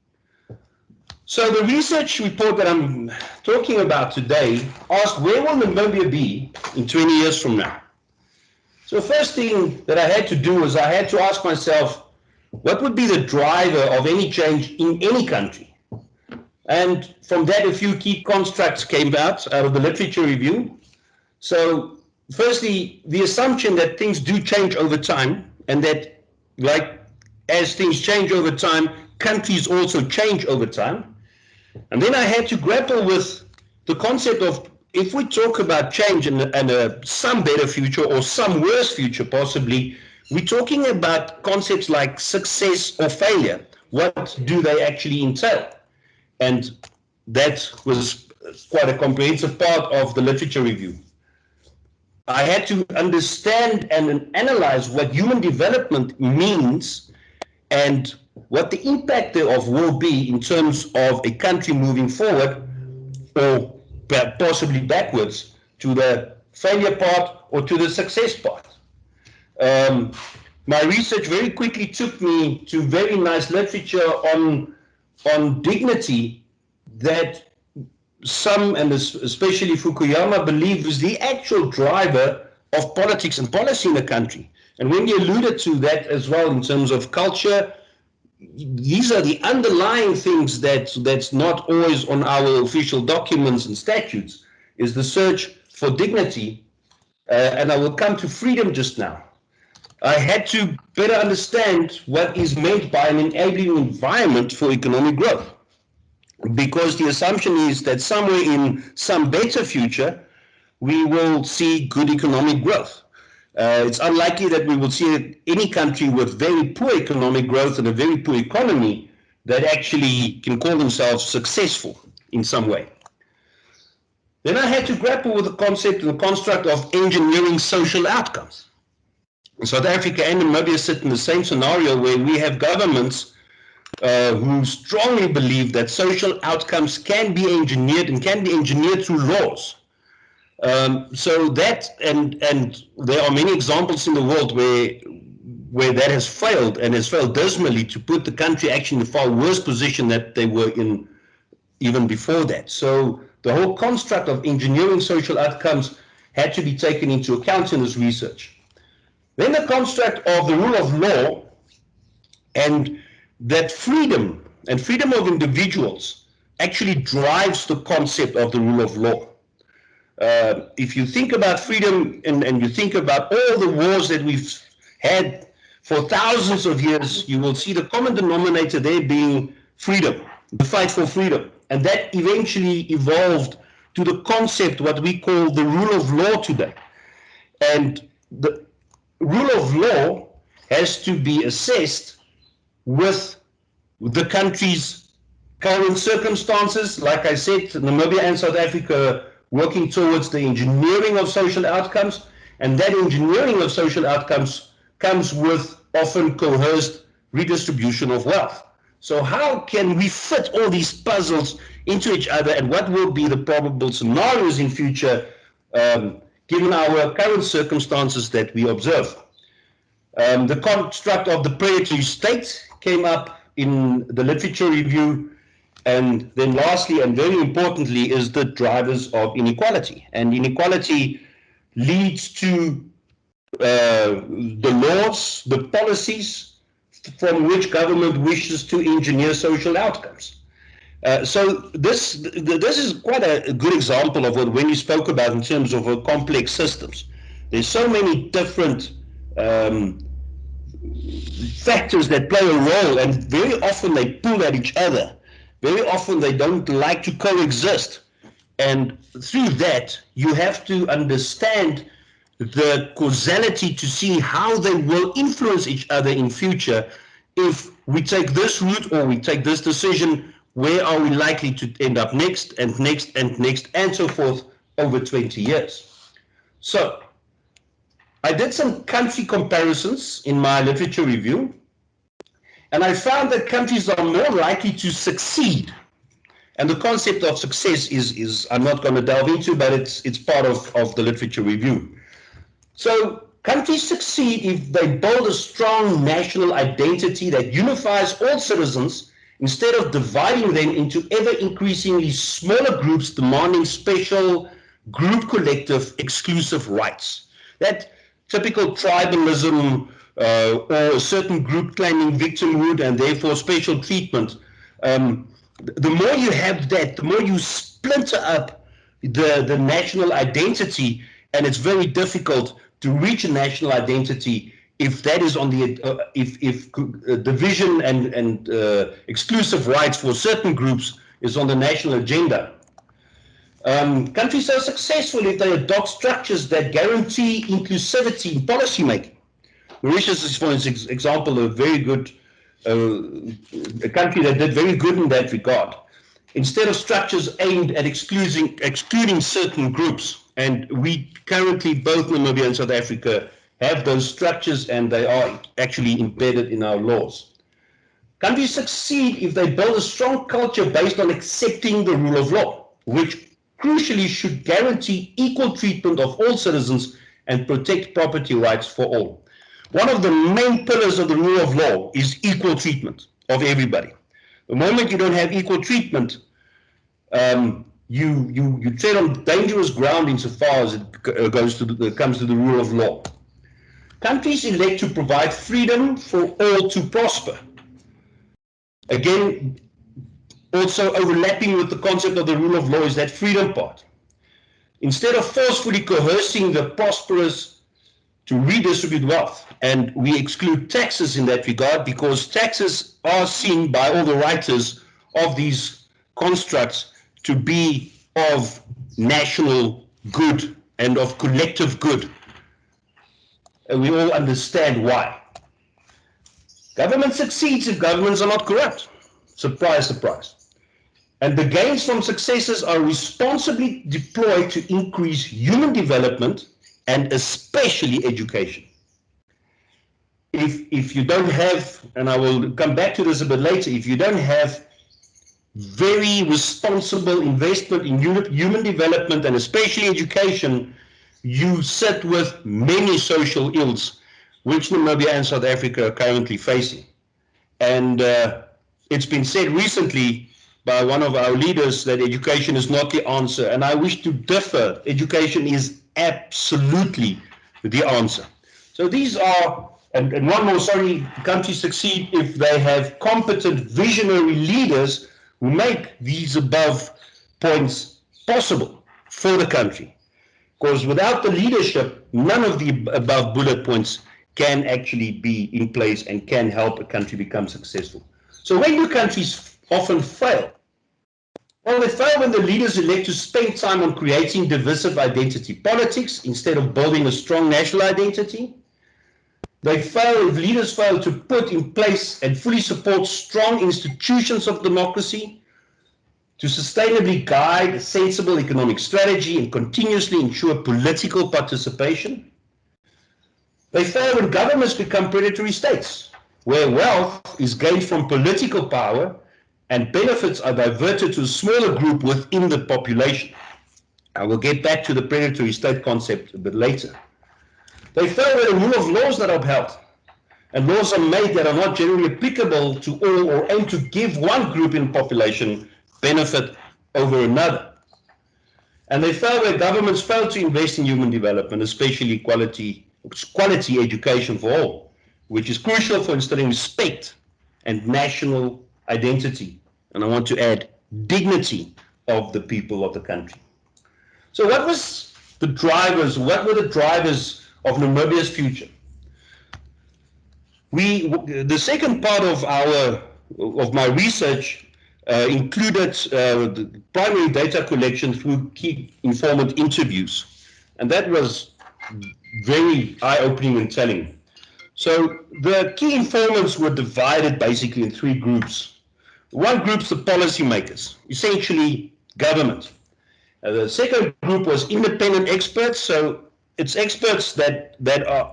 So the research report that I'm talking about today asked, where will Namibia be in 20 years from now? So the first thing that I had to do was I had to ask myself, what would be the driver of any change in any country? And from that, a few key constructs came out of the literature review. So firstly, the assumption that things do change over time, and that, like, as things change over time, countries also change over time. And then I had to grapple with the concept of, if we talk about change and some better future or some worse future possibly, we're talking about concepts like success or failure. What do they actually entail? And that was quite a comprehensive part of the literature review. I had to understand and analyze what human development means and what the impact thereof will be in terms of a country moving forward or possibly backwards to the failure part or to the success part. My research very quickly took me to very nice literature on dignity that some, and especially Fukuyama, believe is the actual driver of politics and policy in a country. And when you alluded to that as well in terms of culture, these are the underlying things that's not always on our official documents and statutes, is the search for dignity. And I will come to freedom just now. I had to better understand what is meant by an enabling environment for economic growth, because the assumption is that somewhere in some better future, we will see good economic growth. It's unlikely that we will see any country with very poor economic growth and a very poor economy that actually can call themselves successful in some way. Then I had to grapple with the concept and the construct of engineering social outcomes. South Africa and Namibia sit in the same scenario where we have governments who strongly believe that social outcomes can be engineered and can be engineered through laws. So that, and there are many examples in the world where that has failed, and has failed dismally, to put the country actually in a far worse position that they were in even before that. So the whole construct of engineering social outcomes had to be taken into account in this research. Then the construct of the rule of law, and that freedom and freedom of individuals actually drives the concept of the rule of law. If you think about freedom and you think about all the wars that we've had for thousands of years, you will see the common denominator there being freedom, the fight for freedom. And that eventually evolved to the concept, what we call the rule of law today. And the rule of law has to be assessed with the country's current circumstances. Like I said, Namibia and South Africa working towards the engineering of social outcomes, and that engineering of social outcomes comes with often coerced redistribution of wealth. So how can we fit all these puzzles into each other, and what will be the probable scenarios in future given our current circumstances that we observe? The construct of the predatory state came up in the literature review, And then lastly, and very importantly, is the drivers of inequality. And inequality leads to the laws, the policies from which government wishes to engineer social outcomes. So this is quite a good example of what Wendy spoke about in terms of complex systems. There's so many different factors that play a role, and very often they pull at each other. Very often they don't like to coexist. And through that, you have to understand the causality to see how they will influence each other in future. If we take this route or we take this decision, where are we likely to end up next and next and next and so forth over 20 years? So I did some country comparisons in my literature review, and I found that countries are more likely to succeed. And the concept of success is I'm not going to delve into, but it's part of the literature review. So countries succeed if they build a strong national identity that unifies all citizens instead of dividing them into ever increasingly smaller groups demanding special group collective exclusive rights. That typical tribalism or a certain group claiming victimhood and therefore special treatment, the more you have that, the more you splinter up the national identity, and it's very difficult to reach a national identity if that is on the if division and exclusive rights for certain groups is on the national agenda. Countries are successful if they adopt structures that guarantee inclusivity in policy making. Mauritius is, for example, a very good a country that did very good in that regard. Instead of structures aimed at excluding certain groups, and we currently, both Namibia and South Africa, have those structures, and they are actually embedded in our laws. Countries succeed if they build a strong culture based on accepting the rule of law, which crucially should guarantee equal treatment of all citizens and protect property rights for all. One of the main pillars of the rule of law is equal treatment of everybody. The moment you don't have equal treatment, you tread on dangerous ground insofar as it comes to the rule of law. Countries elect to provide freedom for all to prosper. Again, also overlapping with the concept of the rule of law is that freedom part. Instead of forcefully coercing the prosperous to redistribute wealth, and we exclude taxes in that regard because taxes are seen by all the writers of these constructs to be of national good and of collective good. And we all understand why. Government succeeds if governments are not corrupt. Surprise, surprise. And the gains from successes are responsibly deployed to increase human development and especially education. If you don't have, and I will come back to this a bit later, if you don't have very responsible investment in human development and especially education, you sit with many social ills, which Namibia and South Africa are currently facing. And it's been said recently by one of our leaders that education is not the answer, and I wish to differ. Education is absolutely the answer. So these are, and one more, sorry, countries succeed if they have competent visionary leaders who make these above points possible for the country. Because without the leadership, none of the above bullet points can actually be in place and can help a country become successful. So when do countries often fail? Well, they fail when the leaders elect to spend time on creating divisive identity politics instead of building a strong national identity. They fail if leaders fail to put in place and fully support strong institutions of democracy, to sustainably guide a sensible economic strategy and continuously ensure political participation. They fail when governments become predatory states, where wealth is gained from political power and benefits are diverted to a smaller group within the population. I will get back to the predatory state concept a bit later. They fail where the rule of law is not upheld, and laws are made that are not generally applicable to all or aim to give one group in the population benefit over another. And they found that governments failed to invest in human development, especially quality education for all, which is crucial for instilling respect and national identity. And I want to add dignity of the people of the country. So what were the drivers of Namibia's future? The second part of my research included the primary data collection through key informant interviews, and that was very eye-opening and telling. So the key informants were divided basically in three groups. One group's the policymakers, essentially government. The second group was independent experts, so it's experts that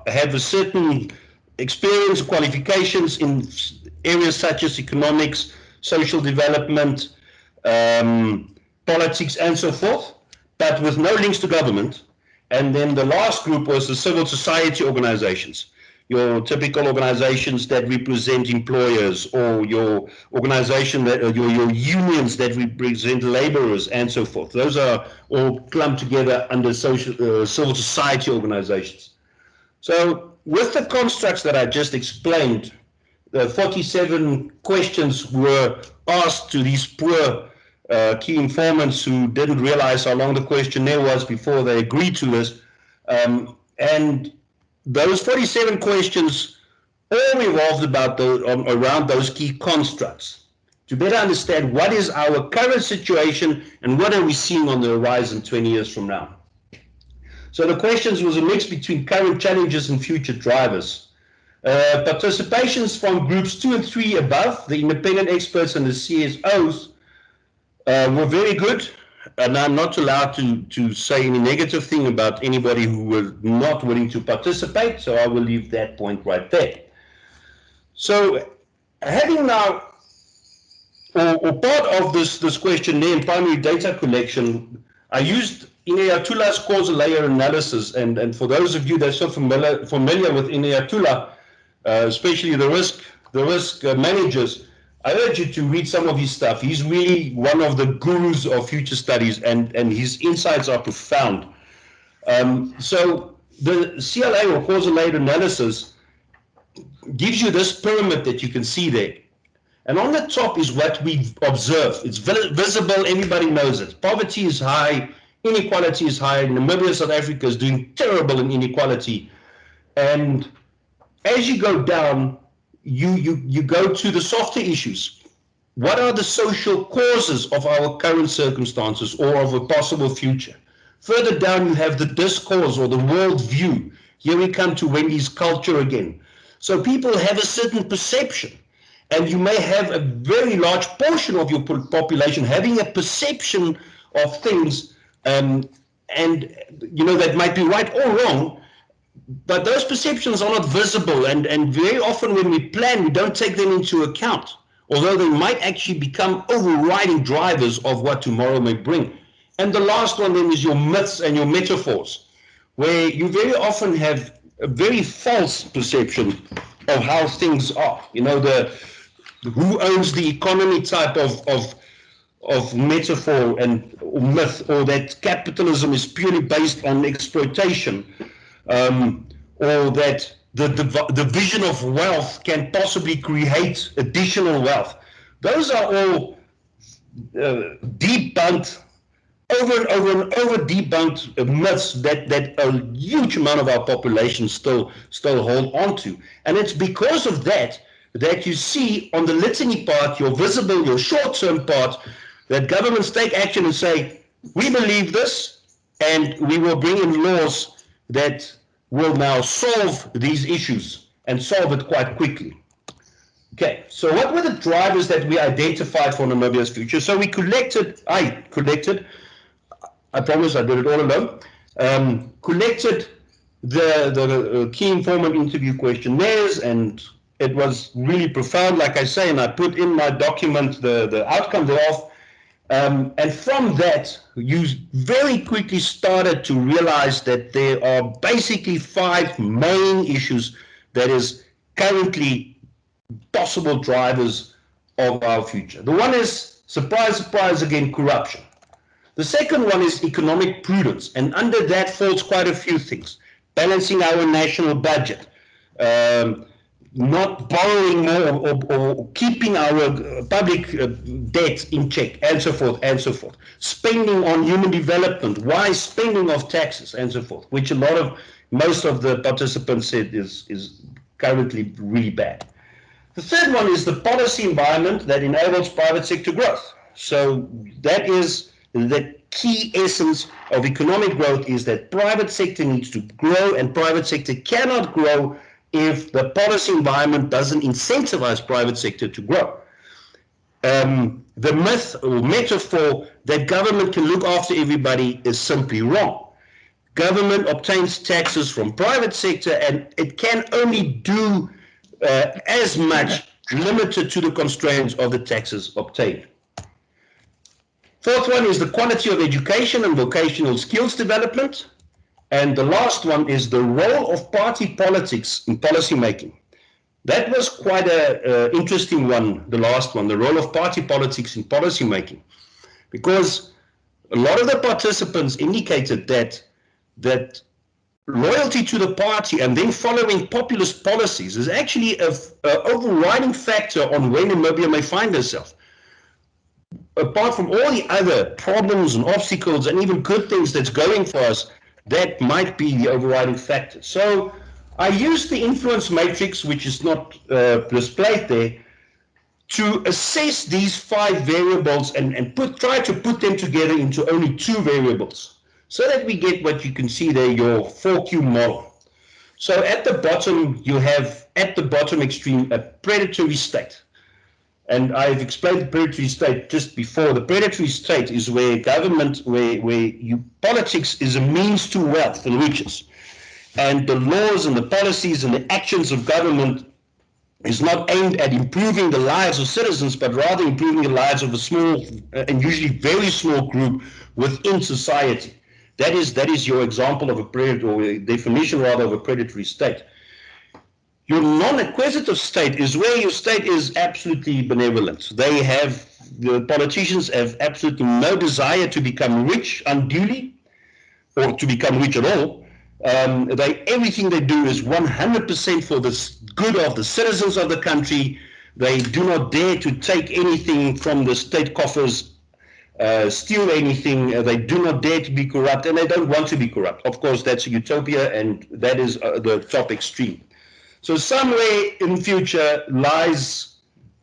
have a certain experience, qualifications in areas such as economics, social development, politics, and so forth, but with no links to government. And then the last group was the civil society organizations, your typical organizations that represent employers, or your organization that your unions that represent laborers, and so forth. Those are all clumped together under civil society organizations. So with the constructs that I just explained, the 47 questions were asked to these poor key informants who didn't realize how long the questionnaire was before they agreed to this. And those 47 questions all revolved around those key constructs to better understand what is our current situation and what are we seeing on the horizon 20 years from now. So the questions was a mix between current challenges and future drivers. Participations from groups 2 and 3 above, the independent experts and the CSOs, were very good. And I'm not allowed to say any negative thing about anybody who was not willing to participate, so I will leave that point right there. So having now, or part of this questionnaire and primary data collection, I used Ineatula's causal layer analysis, and for those of you that are so familiar with Ineatula, especially the risk managers, I urge you to read some of his stuff. He's really one of the gurus of future studies, and his insights are profound. So the CLA, or causal layer analysis, gives you this pyramid that you can see there. And on the top is what we observe. It's visible, everybody knows it. Poverty is high, inequality is high. Namibia, South Africa is doing terrible in inequality. And as you go down, you go to the softer issues. What are the social causes of our current circumstances or of a possible future? Further down, you have the discourse or the world view. Here we come to Wendy's culture again. So people have a certain perception, and you may have a very large portion of your population having a perception of things, and that might be right or wrong. But those perceptions are not visible, and very often when we plan, we don't take them into account, although they might actually become overriding drivers of what tomorrow may bring. And the last one then is your myths and your metaphors, where you very often have a very false perception of how things are. The who owns the economy type of metaphor or myth, or that capitalism is purely based on exploitation. Or that the vision of wealth can possibly create additional wealth. Those are all debunked, over debunked myths that a huge amount of our population still hold on to. And it's because of that you see on the litany part, your visible, your short-term part, that governments take action and say, we believe this, and we will bring in laws that will now solve these issues and solve it quite quickly. Okay, so what were the drivers that we identified for Namibia's future? So I promise I did it all alone, collected the key informant interview questionnaires, and it was really profound, like I say, and I put in my document the outcome thereof. And from that, you very quickly started to realize that there are basically 5 main issues that is currently possible drivers of our future. The one is Surprise, surprise, again, corruption. The second one is economic prudence, and under that falls quite a few things. Balancing our national budget, not borrowing more or keeping our public debt in check, and so forth, and so forth. Spending on human development, wise spending of taxes, and so forth, which most of the participants said is currently really bad. The third one is the policy environment that enables private sector growth. So that is the key essence of economic growth, is that private sector needs to grow, and private sector cannot grow if the policy environment doesn't incentivize private sector to grow. The myth or metaphor that government can look after everybody is simply wrong. Government obtains taxes from private sector, and it can only do as much, limited to the constraints of the taxes obtained. Fourth one is the quality of education and vocational skills development. And the last one is the role of party politics in policy making. That was quite an interesting one, the last one, the role of party politics in policy making. Because a lot of the participants indicated that loyalty to the party and then following populist policies is actually an overriding factor on where Namibia may find herself. Apart from all the other problems and obstacles and even good things that's going for us, that might be the overriding factor. So I used the influence matrix, which is not displayed there, to assess these 5 variables and try to put them together into only 2 variables, so that we get what you can see there, your 4Q model. So at the bottom, you have, at the bottom extreme, a predatory state. And I've explained the predatory state just before. The predatory state is where government, politics is a means to wealth and riches. And the laws and the policies and the actions of government is not aimed at improving the lives of citizens, but rather improving the lives of a small and usually very small group within society. That is your example of a predatory, or a definition rather, of a predatory state. Your non-acquisitive state is where your state is absolutely benevolent. The politicians have absolutely no desire to become rich unduly, or to become rich at all. Everything they do is 100% for the good of the citizens of the country. They do not dare to take anything from the state coffers, steal anything. They do not dare to be corrupt, and they don't want to be corrupt. Of course, that's a utopia, and that is the top extreme. So somewhere in the future lies,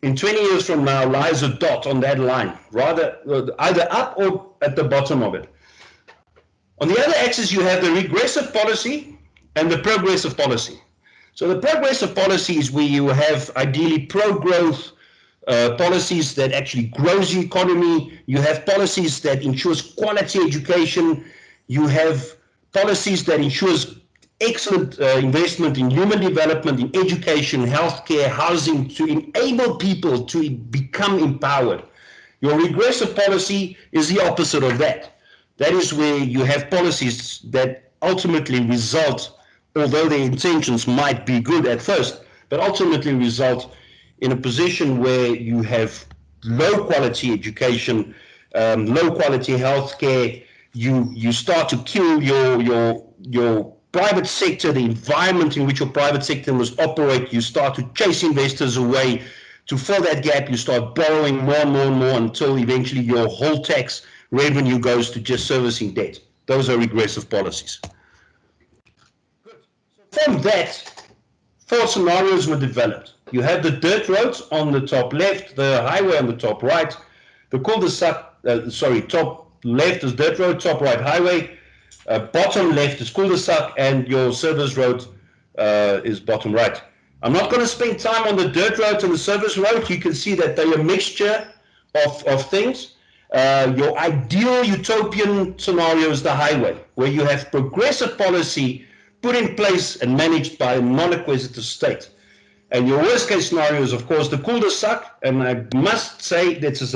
in 20 years from now, lies a dot on that line, rather either up or at the bottom of it. On the other axis, you have the regressive policy and the progressive policy. So the progressive policy is where you have ideally pro-growth policies that actually grows the economy. You have policies that ensures quality education. You have policies that ensures excellent investment in human development, in education, healthcare, housing, to enable people to become empowered. Your regressive policy is the opposite of that. That is where you have policies that ultimately result, although their intentions might be good at first, but ultimately result in a position where you have low quality education, low quality healthcare. You start to kill your private sector, the environment in which your private sector must operate. You start to chase investors away. To fill that gap, you start borrowing more and more and more until eventually your whole tax revenue goes to just servicing debt. Those are regressive policies. Good. So from that, 4 scenarios were developed. You have the dirt roads on the top left, the highway on the top right, the cul-de-sac, top left is dirt road, top right highway, bottom left is cul-de-sac, and your service road is bottom right. I'm not going to spend time on the dirt roads and the service road. You can see that they're a mixture of things. Your ideal utopian scenario is the highway, where you have progressive policy put in place and managed by a non-acquisitive state. And your worst case scenario is, of course, the cul-de-sac. And I must say this is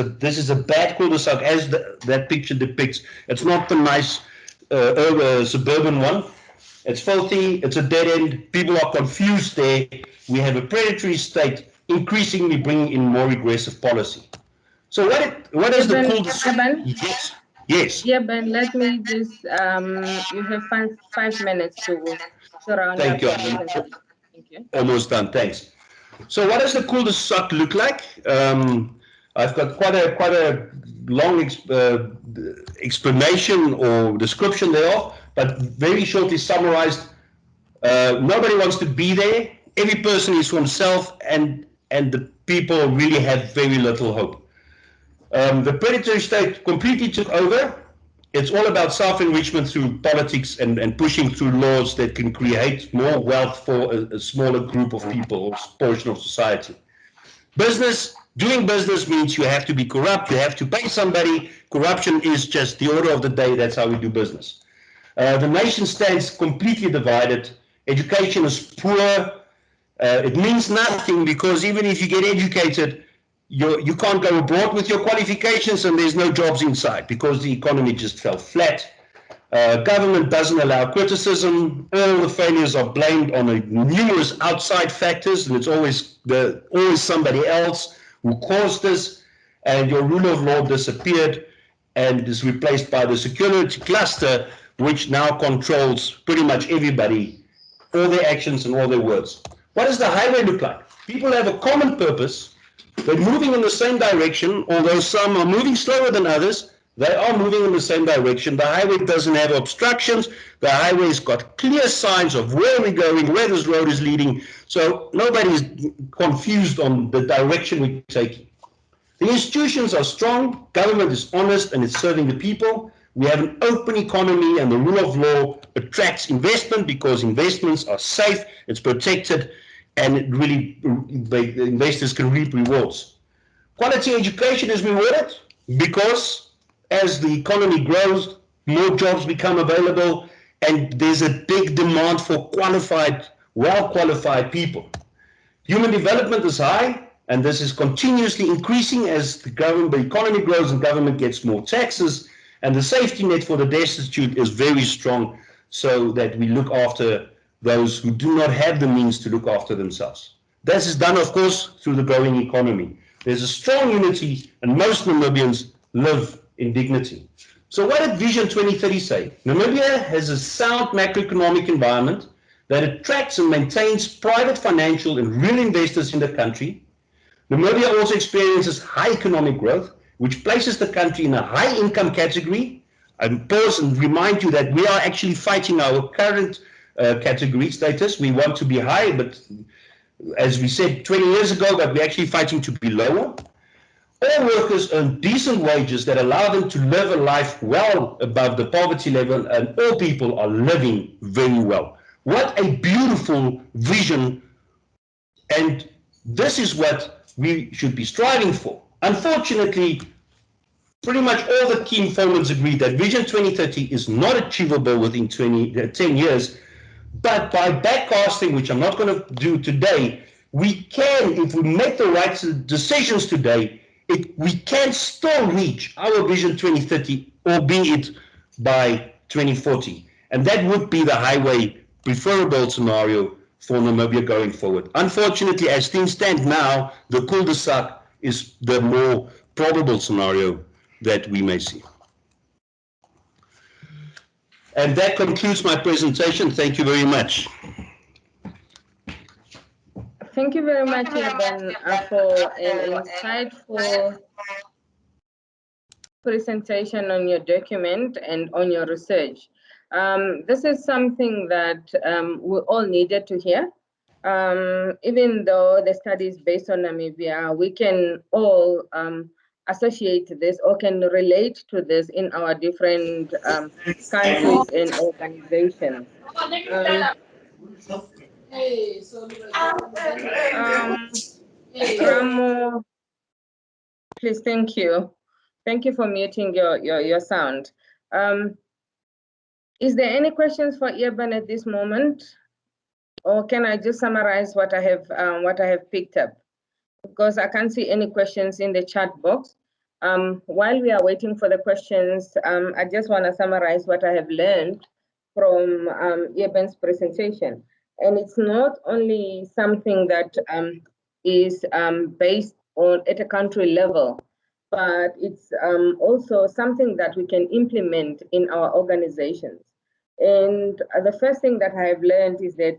a bad cul-de-sac, as that picture depicts. It's not the nice suburban one. It's filthy, it's a dead end, people are confused there. We have a predatory state increasingly bringing in more regressive policy. So what is the cool? Yes. Yes. Yeah, Ben, let me just, you have 5 minutes to round Thank up you. your presentation. Thank you. Almost done. Thanks. So what does the cul-de-sac look like? I've got quite a long explanation or description thereof, but very shortly summarized. Nobody wants to be there. Every person is for himself, and the people really have very little hope. The predatory state completely took over. It's all about self-enrichment through politics and pushing through laws that can create more wealth for a smaller group of people or portion of society. Doing business means you have to be corrupt, you have to pay somebody. Corruption is just the order of the day. That's how we do business. The nation stands completely divided. Education is poor. It means nothing because even if you get educated, you can't go abroad with your qualifications and there's no jobs inside because the economy just fell flat. Government doesn't allow criticism. All the failures are blamed on numerous outside factors, and it's always somebody else who caused this. And your rule of law disappeared and is replaced by the security cluster, which now controls pretty much everybody, all their actions and all their words. What does the highway look like? People have a common purpose. They're moving in the same direction, although some are moving slower than others. They are moving in the same direction. The highway doesn't have obstructions. The highway's got clear signs of where we're going, where this road is leading. So nobody's confused on the direction we're taking. The institutions are strong. Government is honest and it's serving the people. We have an open economy and the rule of law attracts investment because investments are safe, it's protected, and it really, the investors can reap rewards. Quality education is rewarded because as the economy grows, more jobs become available, and there's a big demand for qualified, well-qualified people. Human development is high, and this is continuously increasing as the economy grows and government gets more taxes, and the safety net for the destitute is very strong so that we look after those who do not have the means to look after themselves. This is done, of course, through the growing economy. There's a strong unity, and most Namibians live in dignity. So what did Vision 2030 say? Namibia has a sound macroeconomic environment that attracts and maintains private financial and real investors in the country. Namibia also experiences high economic growth, which places the country in a high income category. I pause and remind you that we are actually fighting our current category status. We want to be high, but as we said 20 years ago, but we're actually fighting to be lower. All workers earn decent wages that allow them to live a life well above the poverty level, and all people are living very well. What a beautiful vision, and this is what we should be striving for. Unfortunately, pretty much all the key informants agree that Vision 2030 is not achievable within 10 years, but by backcasting, which I'm not going to do today, we can, if we make the right decisions today, we can still reach our Vision 2030, albeit by 2040. And that would be the highway preferable scenario for Namibia going forward. Unfortunately, as things stand now, the cul-de-sac is the more probable scenario that we may see. And that concludes my presentation. Thank you very much. Thank you very much, Eben, for an insightful presentation on your document and on your research. This is something that we all needed to hear. Even though the study is based on Namibia, we can all associate this or can relate to this in our different countries and organizations. Ramo, please, thank you. Thank you for muting your sound. Is there any questions for Eben at this moment? Or can I just summarize what I have picked up? Because I can't see any questions in the chat box. While we are waiting for the questions, I just want to summarize what I have learned from Eben's presentation. And it's not only something that is based on at a country level. but it's also something that we can implement in our organizations. And the first thing that I have learned is that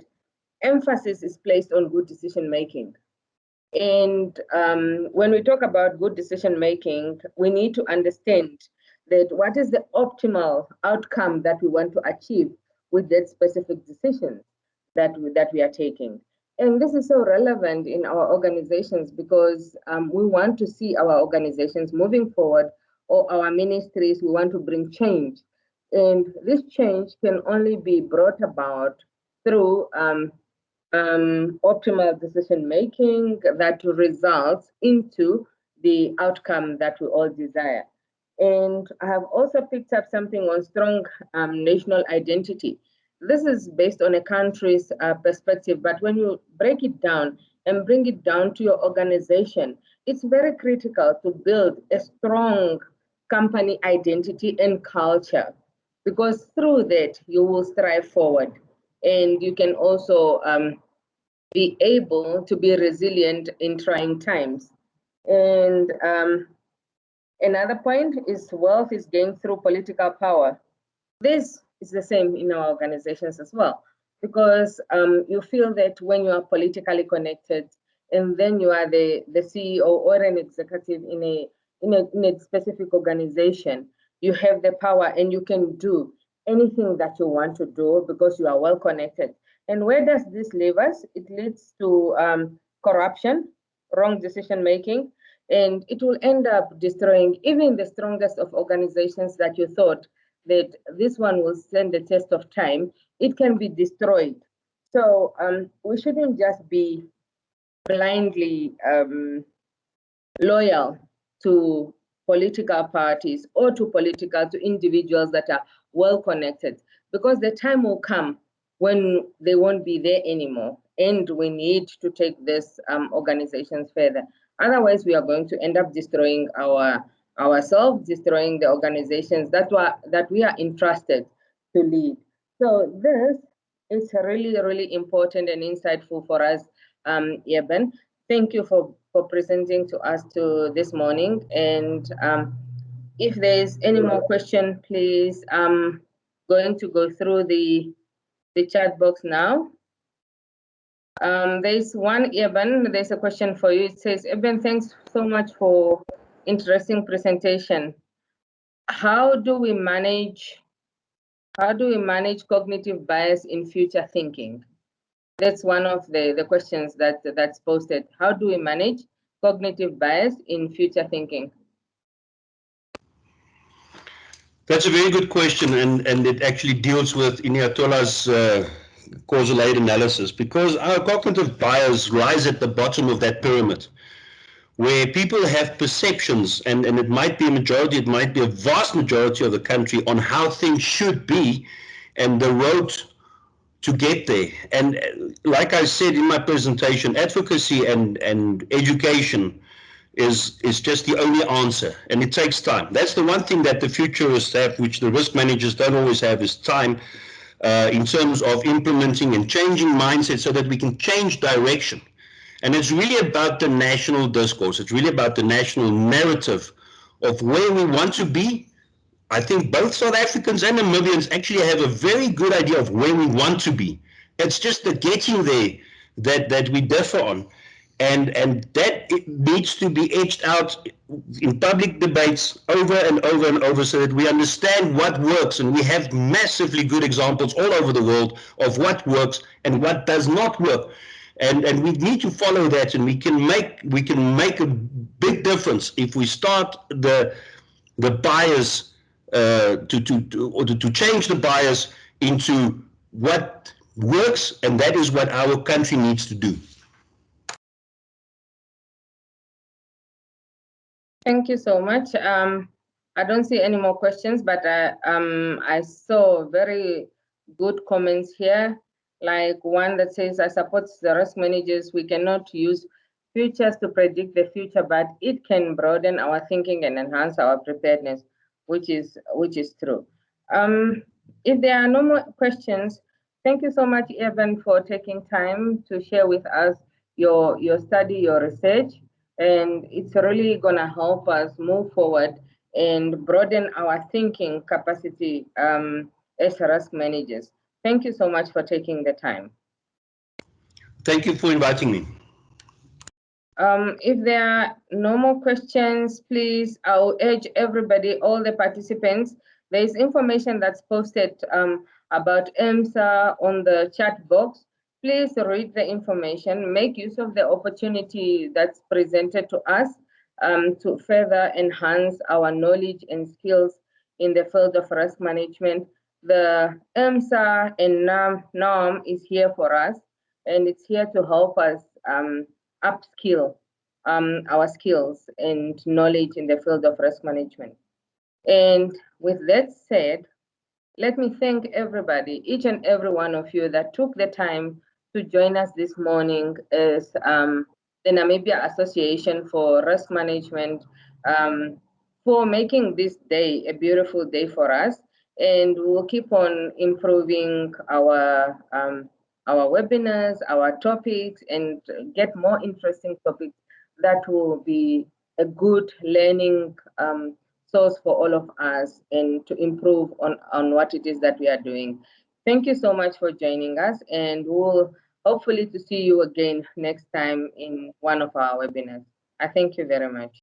emphasis is placed on good decision making. And when we talk about good decision making, we need to understand that what is the optimal outcome that we want to achieve with that specific decision that we are taking. And this is so relevant in our organizations because we want to see our organizations moving forward, or our ministries, we want to bring change. And this change can only be brought about through optimal decision making that results into the outcome that we all desire. And I have also picked up something on strong national identity. This is based on a country's perspective, but when you break it down and bring it down to your organization, it's very critical to build a strong company identity and culture, because through that you will strive forward, and you can also be able to be resilient in trying times. And another point is wealth is gained through political power. This is the same in our organizations as well, because you feel that when you are politically connected and then you are the CEO or an executive in a specific organization, you have the power and you can do anything that you want to do because you are well connected. And where does this leave us? It leads to corruption, wrong decision making, and it will end up destroying even the strongest of organizations that you thought that this one will stand the test of time. It can be destroyed. So we shouldn't just be blindly loyal to political parties or to individuals that are well connected, because the time will come when they won't be there anymore, and we need to take this organizations further. Otherwise, we are going to end up destroying ourselves, destroying the organizations that we are entrusted to lead. So this is really, really important and insightful for us, Eben. Thank you for presenting to us this morning. And if there's any more question, please, I'm going to go through the chat box now. There's one, Eben, there's a question for you. It says, Eben, thanks so much for interesting presentation. How do we manage cognitive bias in future thinking? That's one of the questions that's posted. How do we manage cognitive bias in future thinking? That's a very good question, and it actually deals with Iniatola's causal aid analysis, because our cognitive bias lies at the bottom of that pyramid, where people have perceptions, and it might be a majority, it might be a vast majority of the country, on how things should be and the road to get there. And like I said in my presentation, advocacy and education is just the only answer, and it takes time. That's the one thing that the futurists have, which the risk managers don't always have, is time in terms of implementing and changing mindsets so that we can change direction. And it's really about the national discourse. It's really about the national narrative of where we want to be. I think both South Africans and Namibians actually have a very good idea of where we want to be. It's just the getting there that we differ on. And that it needs to be edged out in public debates over and over and over, so that we understand what works. And we have massively good examples all over the world of what works and what does not work. And we need to follow that, and we can make a big difference if we start the bias to change the bias into what works, and that is what our country needs to do. Thank you so much. I don't see any more questions, but I saw very good comments here, like one that says, I support the risk managers. We cannot use futures to predict the future, but it can broaden our thinking and enhance our preparedness, which is true. If there are no more questions, thank you so much, Evan, for taking time to share with us your study, your research. And it's really gonna help us move forward and broaden our thinking capacity as risk managers. Thank you so much for taking the time. Thank you for inviting me. If there are no more questions, please, I'll urge everybody, all the participants, there is information that's posted about IRMSA on the chat box. Please read the information, make use of the opportunity that's presented to us to further enhance our knowledge and skills in the field of risk management. The IRMSA and NARM is here for us, and it's here to help us upskill our skills and knowledge in the field of risk management. And with that said, let me thank everybody, each and every one of you that took the time to join us this morning as the Namibia Association for Risk Management for making this day a beautiful day for us. And we'll keep on improving our webinars, our topics, and get more interesting topics that will be a good learning source for all of us and to improve on what it is that we are doing. Thank you so much for joining us, and we'll hopefully to see you again next time in one of our webinars. I thank you very much.